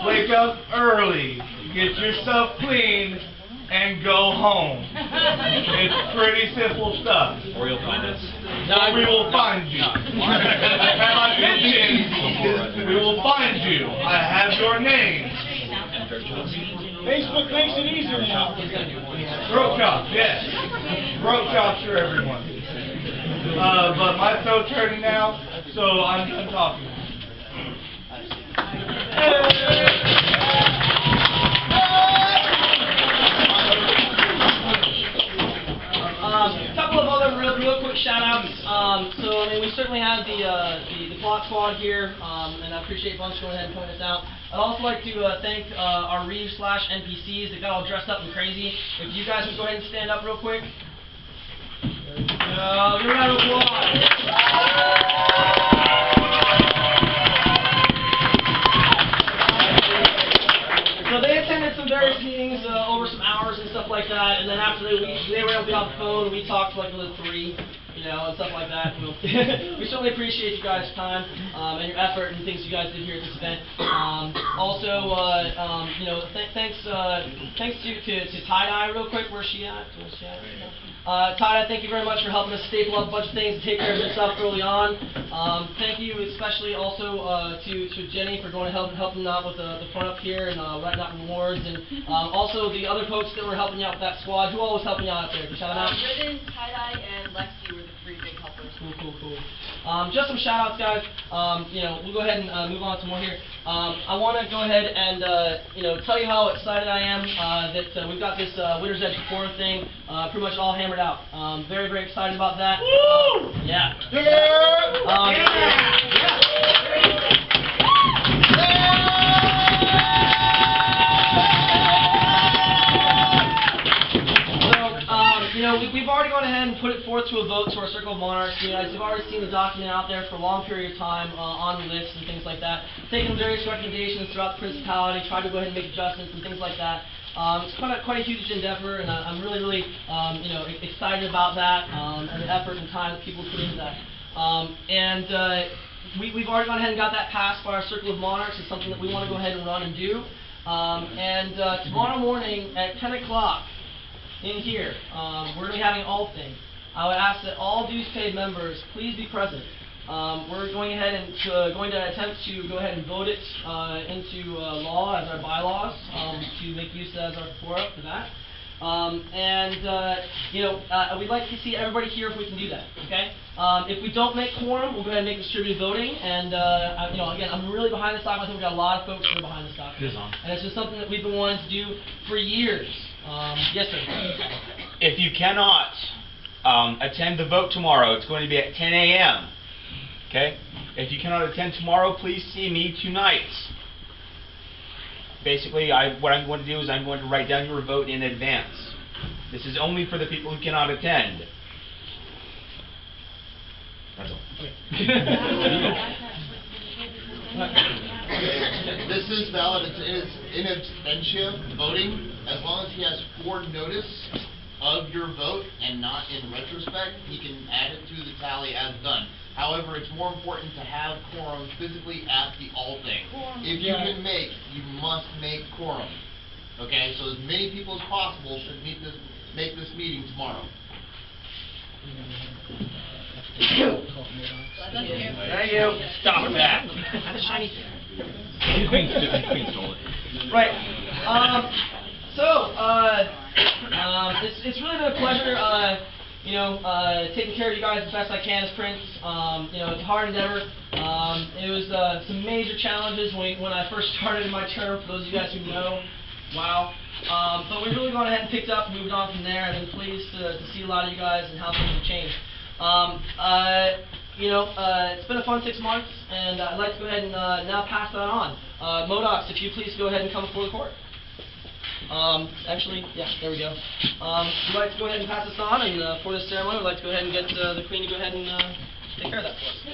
Wake up early. Get yourself cleaned and go home. It's pretty simple stuff. Or you'll find us. Or we will find you. Have I mentioned, we will find you. I have your name. Facebook makes it easier now. Throat chops, yes. Throat chops for everyone. But my throat's hurting now, so I'm done talking. A couple of other real quick shout outs. So, I mean, we certainly certainly have the plot squad here, and I appreciate Bunch going ahead and pointing this out. I'd also like to thank our Reeves/NPCs that got all dressed up and crazy. If you guys would go ahead and stand up real quick. There we go. Give a round of applause. So they attended some various meetings over some hours and stuff like that, and then after they were able to be off the phone, we talked for like another 3, and stuff like that. We certainly appreciate you guys' time and your effort and things you guys did here at this event. Also, thanks to Tie-Dye real quick. Where's she at? Tie-Dye, thank you very much for helping us staple up a bunch of things and take care of this stuff early on. Thank you especially also to Jenny for going to helping out with the front up here and writing out rewards, and also the other folks that were helping you out with that squad. Who all was helping you out there? Can you shout them out? Ribbon, Tie-Dye, and Lexi were the 3 big helpers. Cool. Just some shout outs, guys. We'll go ahead and move on to more here. I want to go ahead and tell you how excited I am that we've got this Winter's Edge Forum thing pretty much all hammered out. Very, very excited about that. Woo! Yeah. We've already gone ahead and put it forth to a vote to our Circle of Monarchs. You guys have already seen the document out there for a long period of time on lists and things like that. Taken various recommendations throughout the Principality, tried to go ahead and make adjustments and things like that. It's quite a huge endeavor, and I'm really excited about that and the effort and time that people put into that. We've already gone ahead and got that passed by our Circle of Monarchs. It's something that we want to go ahead and run and do. Tomorrow morning at 10 o'clock in here, we're going to be having all thing. I would ask that all dues paid members please be present. We're going ahead and going to attempt to go ahead and vote it into law as our bylaws to make use as our forum for that. We'd like to see everybody here if we can do that. Okay. If we don't make quorum, we'll go ahead and make distributed voting. And again, I'm really behind this document. I think we've got a lot of folks that are behind this document. And it's just something that we've been wanting to do for years. Yes, sir. If you cannot attend the vote tomorrow, it's going to be at 10 a.m. Okay? If you cannot attend tomorrow, please see me tonight. Basically, what I'm going to do is I'm going to write down your vote in advance. This is only for the people who cannot attend. That's all. This is valid. It is in absentia voting. As long as he has notice of your vote and not in retrospect, he can add it to the tally as done. However, it's more important to have quorum physically at the all-thing. If you can you must make quorum. Okay, so as many people as possible should make this meeting tomorrow. Thank you. Stop that. Queen stole it. Right. It's really been a pleasure, taking care of you guys as best I can as Prince. It's a hard endeavor. It was some major challenges when I first started in my term, for those of you guys who know. Wow. But we've really gone ahead and picked up and moved on from there, and I'm pleased to see a lot of you guys and how things have changed. It's been a fun 6 months, and I'd like to go ahead and now pass that on. Modox, if you please go ahead and come before the court. There we go. We'd like to go ahead and pass this on, and for this ceremony, we'd like to go ahead and get the Queen to go ahead and take care of that for us.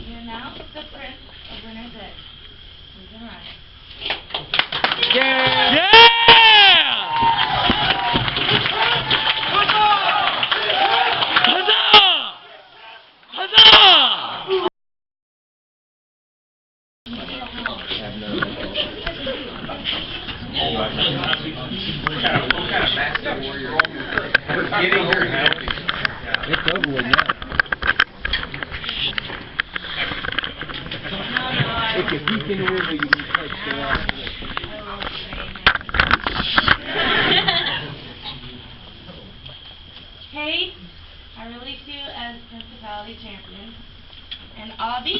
You're now the Prince of Winter's Edge. Please rise. Yeah! It's over with now. If you peek in the window, you can touch the wall. Kate, I release you as Principality Champion. And Avi,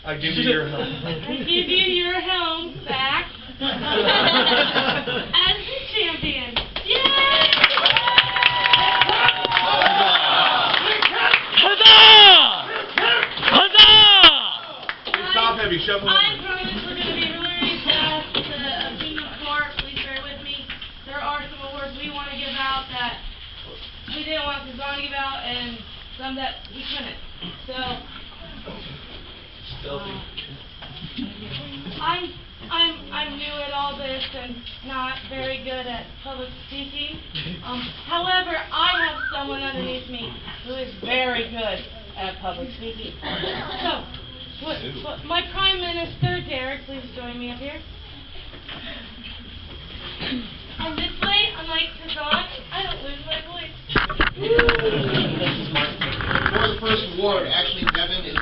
I give you your help. I give you your helm back. as the champion. Yay! Top heavy, shuffle. I promise we're going to be really fast to Kingdom Court. Please bear with me. There are some awards we want to give out that we didn't want Kazan to give out, and some that he couldn't. So, I'm new at all this and not very good at public speaking. However, I have someone underneath me who is very good at public speaking. So, my Prime Minister, Derek, please join me up here. And this way, unlike Kazan, I don't lose my voice. For the first award, actually, Devin is the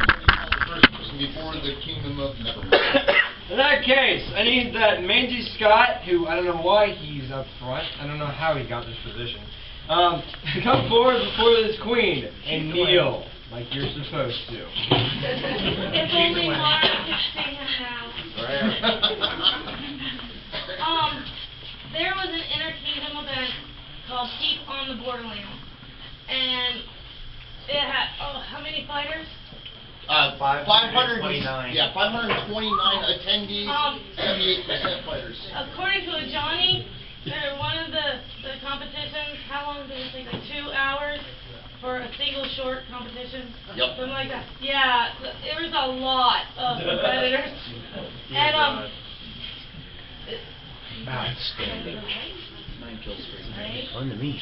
first person before the Kingdom of Nevermore. In that case, I need that mangy Scot, who I don't know why he's up front. I don't know how he got this position. Come forward before this queen and kneel like you're supposed to. If only Mara could see him now. There was an inter-kingdom event called Keep on the Borderlands, and it had, how many fighters? 529. Yeah, 529 attendees, 78% fighters. According to Johnny, one of the competitions, how long did it take? Like 2 hours for a single short competition? Yep. Something like that. Yeah, there was a lot of competitors. And Outstanding. 9 kills straight. Fun to meet.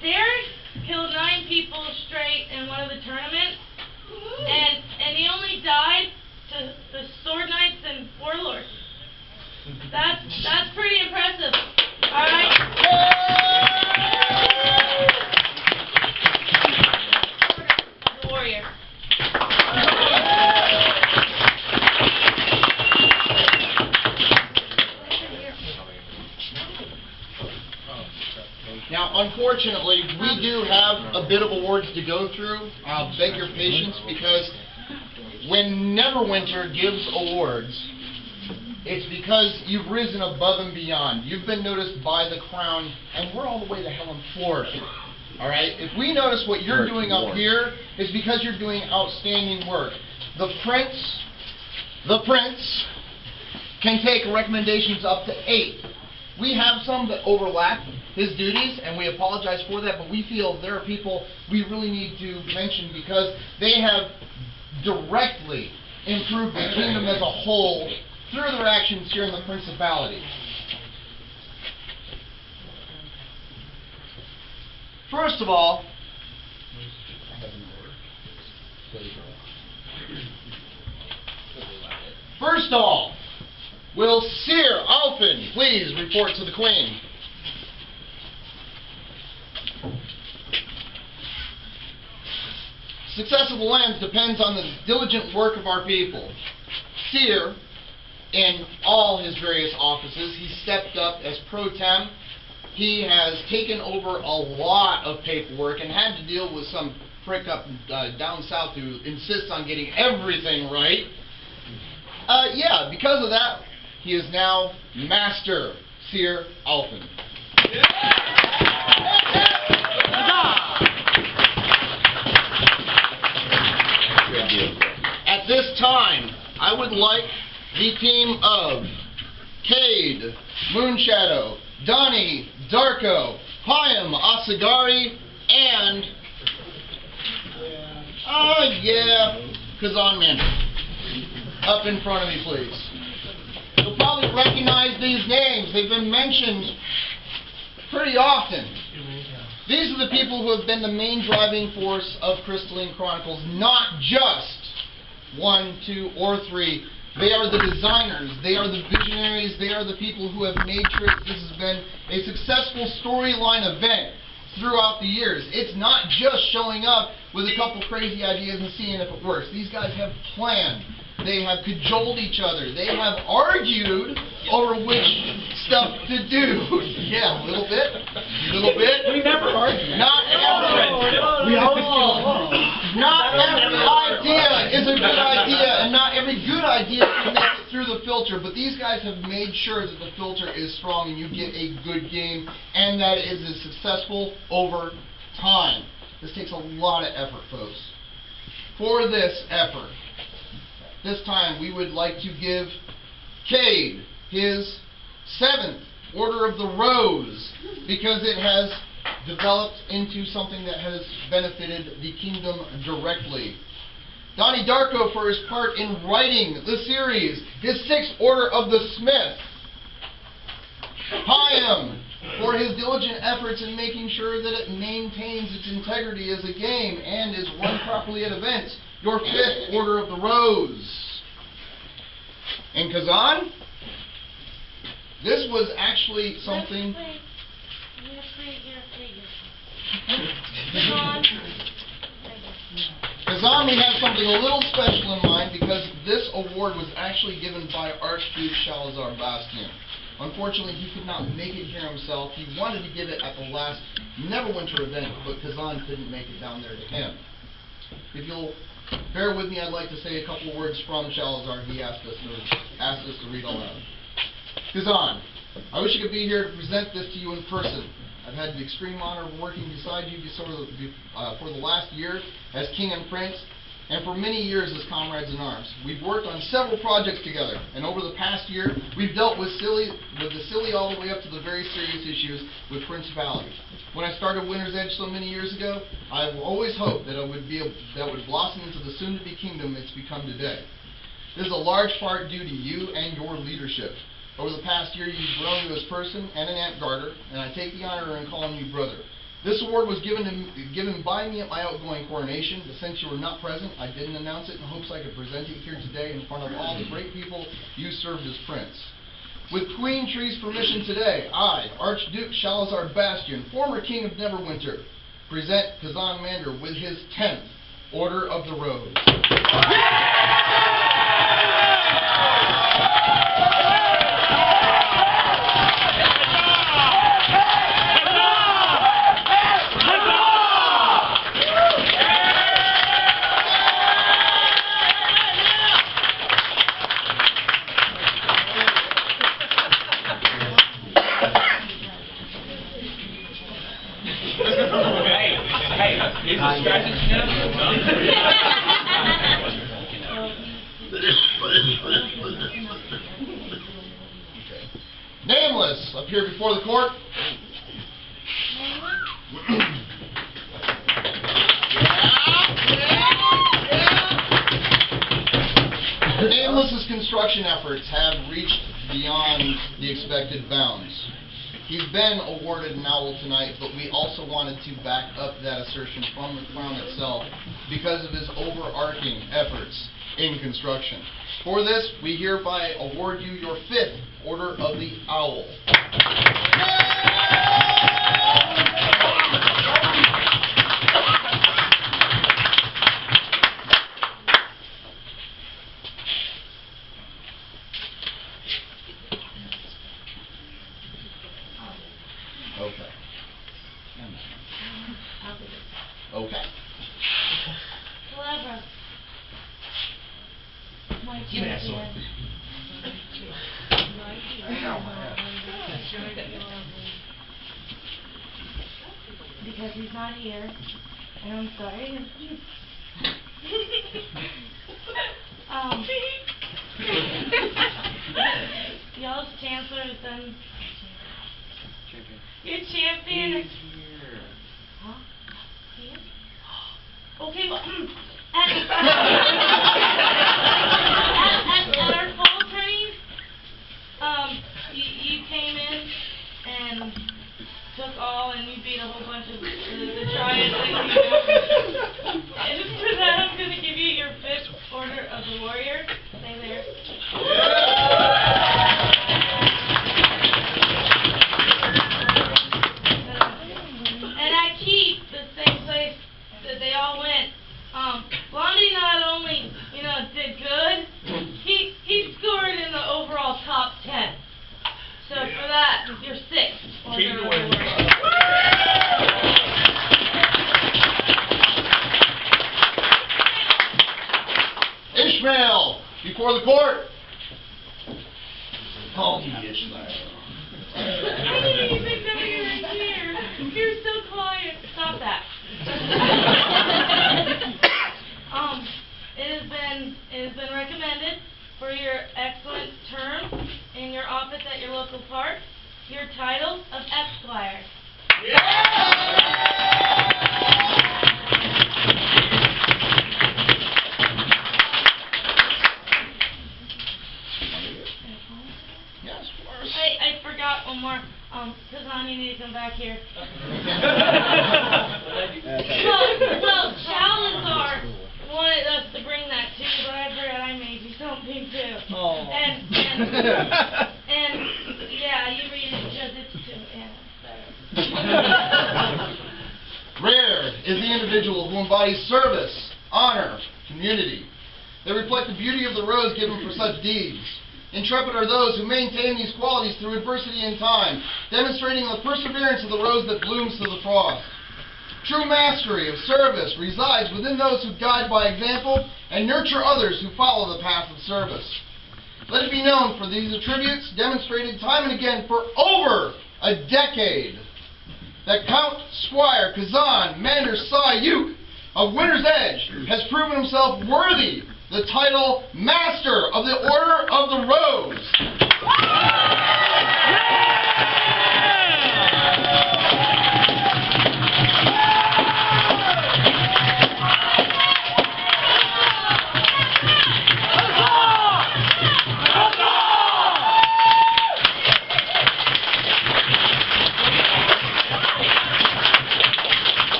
Derek killed 9 people straight in one of the tournaments, and he only died to the Sword Knights and Warlords. That's pretty impressive. All right. Warrior. Now, unfortunately, we do have a bit of awards to go through. I'll beg your patience because when Neverwinter gives awards, it's because you've risen above and beyond. You've been noticed by the crown, and we're all the way to hell in Florida. All right? If we notice what you're doing up here, it's because you're doing outstanding work. The prince can take recommendations up to 8. We have some that overlap his duties, and we apologize for that, but we feel there are people we really need to mention because they have directly improved the kingdom as a whole through their actions here in the Principality. First of all, will Sir Alphen please report to the Queen? Success of the lands depends on the diligent work of our people. Seer, in all his various offices, he stepped up as pro tem. He has taken over a lot of paperwork and had to deal with some prick up down south who insists on getting everything right. Yeah, because of that, he is now Master Seer Alphen. At this time, I would like the team of Cade, Moonshadow, Donnie, Darko, Payam, Asagari, and Kazan Mandarin. Up in front of me, please. You'll probably recognize these names. They've been mentioned pretty often. These are the people who have been the main driving force of Crystalline Chronicles, not just 1, 2, or 3. They are the designers, they are the visionaries, they are the people who have made sure this has been a successful storyline event throughout the years. It's not just showing up with a couple crazy ideas and seeing if it works. These guys have planned. They have cajoled each other. They have argued over which stuff to do. Yeah, a little bit. A little bit. We never argue. Not ever. We always get along. Not every idea is a good idea, and not every good idea can make it through the filter, but these guys have made sure that the filter is strong and you get a good game, and that it is successful over time. This takes a lot of effort, folks. For this effort, this time we would like to give Cade his 7th Order of the Rose, because it has developed into something that has benefited the kingdom directly. Donnie Darko for his part in writing the series, his 6th Order of the Smith. Hyam for his diligent efforts in making sure that it maintains its integrity as a game and is run properly at events, your 5th Order of the Rose. And Kazan, this was actually something... Kazan, we have something a little special in mind, because this award was actually given by Archduke Shalazar Bastian. Unfortunately, he could not make it here himself. He wanted to give it at the last Neverwinter event, but Kazan couldn't make it down there to him. If you'll bear with me, I'd like to say a couple of words from Shalazar. He asked us to read aloud. Kazan, I wish I could be here to present this to you in person. I've had the extreme honor of working beside you for the last year as King and Prince, and for many years as comrades in arms. We've worked on several projects together, and over the past year, we've dealt with the silly all the way up to the very serious issues with Principality. When I started Winter's Edge so many years ago, I always hoped that that would blossom into the soon-to-be kingdom it's become today. This is a large part due to you and your leadership. Over the past year, you've grown to as person and an Ant Garter, and I take the honor in calling you brother. This award was given by me at my outgoing coronation, but since you were not present, I didn't announce it in hopes I could present it here today in front of all the great people you served as Prince. With Queen Tree's permission today, I, Archduke Shalazar Bastian, former King of Neverwinter, present Kazan Mander with his 10th Order of the Rose. Nameless, up here before the court. Nameless's construction efforts have reached beyond the expected bounds. He's been awarded an owl tonight, but we also wanted to back up that assertion from the crown itself because of his overarching efforts in construction. For this, we hereby award you your 5th Order of the Owl. Okay. Okay. Clever. My Give me that sword. Because he's not here, and I'm sorry. Y'all's chancellor has done. Your champion. He's here. Huh? He is? Okay, well, at our fall training, you came in and took all, and you beat a whole bunch of the triads that you know. And for that, I'm going to give you your 5th Order of the Warrior. Stay there. And I keep the same place that they all went. Blondie not only, did good, he scored in the overall top 10. So for that, you're 6th Order of the Warrior. the court. Oh, bitch. I didn't even know you were here. You're so quiet. Stop that. It has been recommended for your excellent term in your office at your local park, your title of Esquire. Yes, of course. I forgot one more. Kazan, you need to come back here. Well, Salazar wanted us to bring that too, but I forgot I made you something too. Oh. And yeah, you read it because it's too, yeah. Rare is the individual who embodies service, honor, community. They reflect the beauty of the rose given for such deeds. Intrepid are those who maintain these qualities through adversity and time, demonstrating the perseverance of the rose that blooms to the frost. True mastery of service resides within those who guide by example and nurture others who follow the path of service. Let it be known for these attributes, demonstrated time and again for over a decade, that Count Squire Kazan Mander Sayuk of Winter's Edge has proven himself worthy the title Master of the Order of the Rose.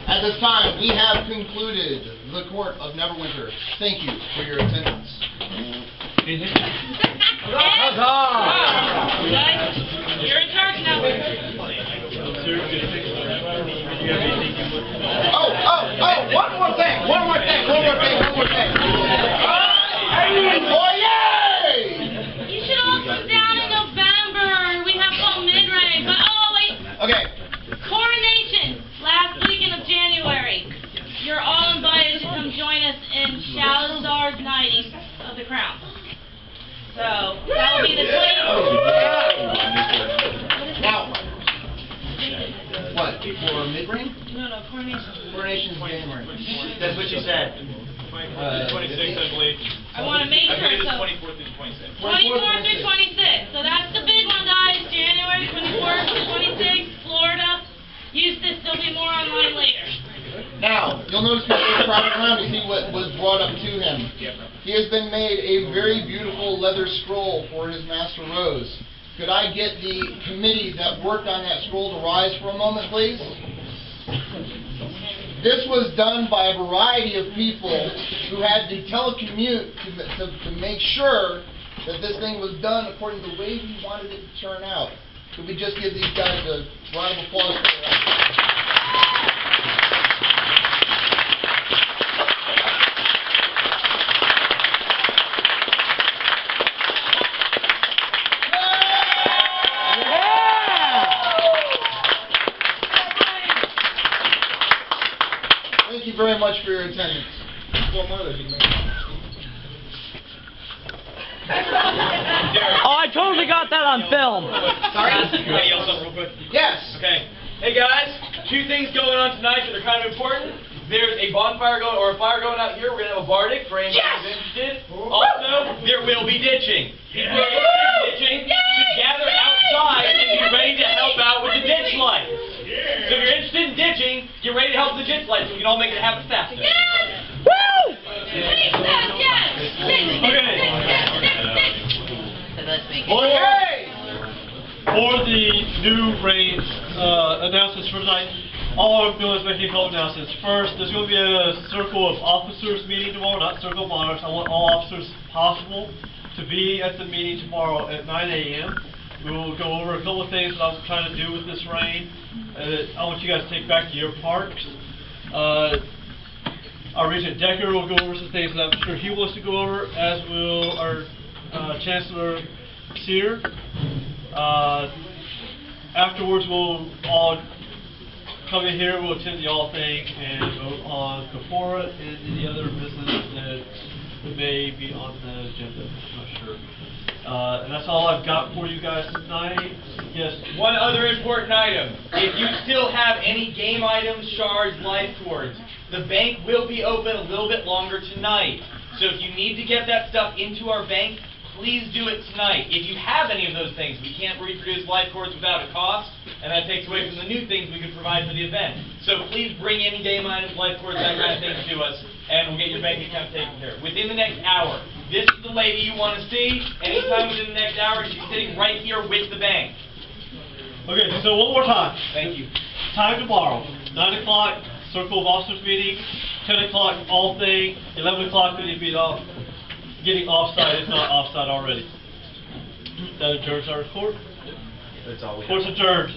At this time, we have concluded the Court of Neverwinter. Thank you for your attendance. Guys, you're in charge now. One more thing. Oh, yay! You should all come down in November. We have called mid-range. But oh wait, Okay. coronation last weekend of January. You're all invited to come join us in Salazar's knighting of the crown. So that will be the 20th. Now, what? For mid-ring? No, coronation. Coronation's January. That's what you said. 26, I believe. I want to make I sure. believe it's So 24th through 26th. 24th through 26th. So that's the big one, guys. January 24th to 26th, Florida. Eustis, there'll be more online later. Now, you'll notice people are crowding around to see what was brought up to him. He has been made a very beautiful leather scroll for his Master Rose. Could I get the committee that worked on that scroll to rise for a moment, please? This was done by a variety of people who had to telecommute to make sure that this thing was done according to the way he wanted it to turn out. Could we just give these guys a round of applause for that? Thank you very much for your attendance. One more that you can make. Oh, I totally got that on film. Sorry? Can I yell something real quick? Yes. Okay. Hey guys, two things going on tonight that are kind of important. There's a bonfire going, or a fire going out here. We're going to have a bardic for anybody who's interested. Also, there will be ditching. People who are interested in ditching should gather outside and be ready to help out with the ditch lights. So if you're interested in ditching, get ready to help with the ditch lights so we can all make it happen faster. Yes! Woo! Yes! Okay. For the new range announcements for tonight, all I'm doing is making a couple announcements. First, there's going to be a Circle of Officers meeting tomorrow, not Circle of Monarchs. I want all officers possible to be at the meeting tomorrow at 9 a.m. We will go over a couple of things that I was trying to do with this rain. I want you guys to take back to your parks. Our Regent Decker will go over some things that I'm sure he wants to go over, as will our Chancellor Sear. Afterwards, we'll all come in here, we'll attend the all thing and vote on Kafora and any other business that may be on the agenda. I'm not sure. And that's all I've got for you guys tonight. Yes. One other important item. If you still have any game items, shards, life cords, the bank will be open a little bit longer tonight. So if you need to get that stuff into our bank, please do it tonight. If you have any of those things, we can't reproduce life cords without a cost, and that takes away from the new things we can provide for the event. So please bring any game items, life cords, that kind of thing to us, and we'll get your bank account taken care of. Within the next hour. This is the lady you want to see. Anytime within the next hour, she's sitting right here with the bank. Okay, so one more time. Thank you. Time tomorrow. 9 o'clock, Circle of Officers meeting. 10 o'clock, all thing. 11 o'clock, we need to be off. Getting offside, if not offside already. That adjourns our court. That's all we have. Court's adjourned.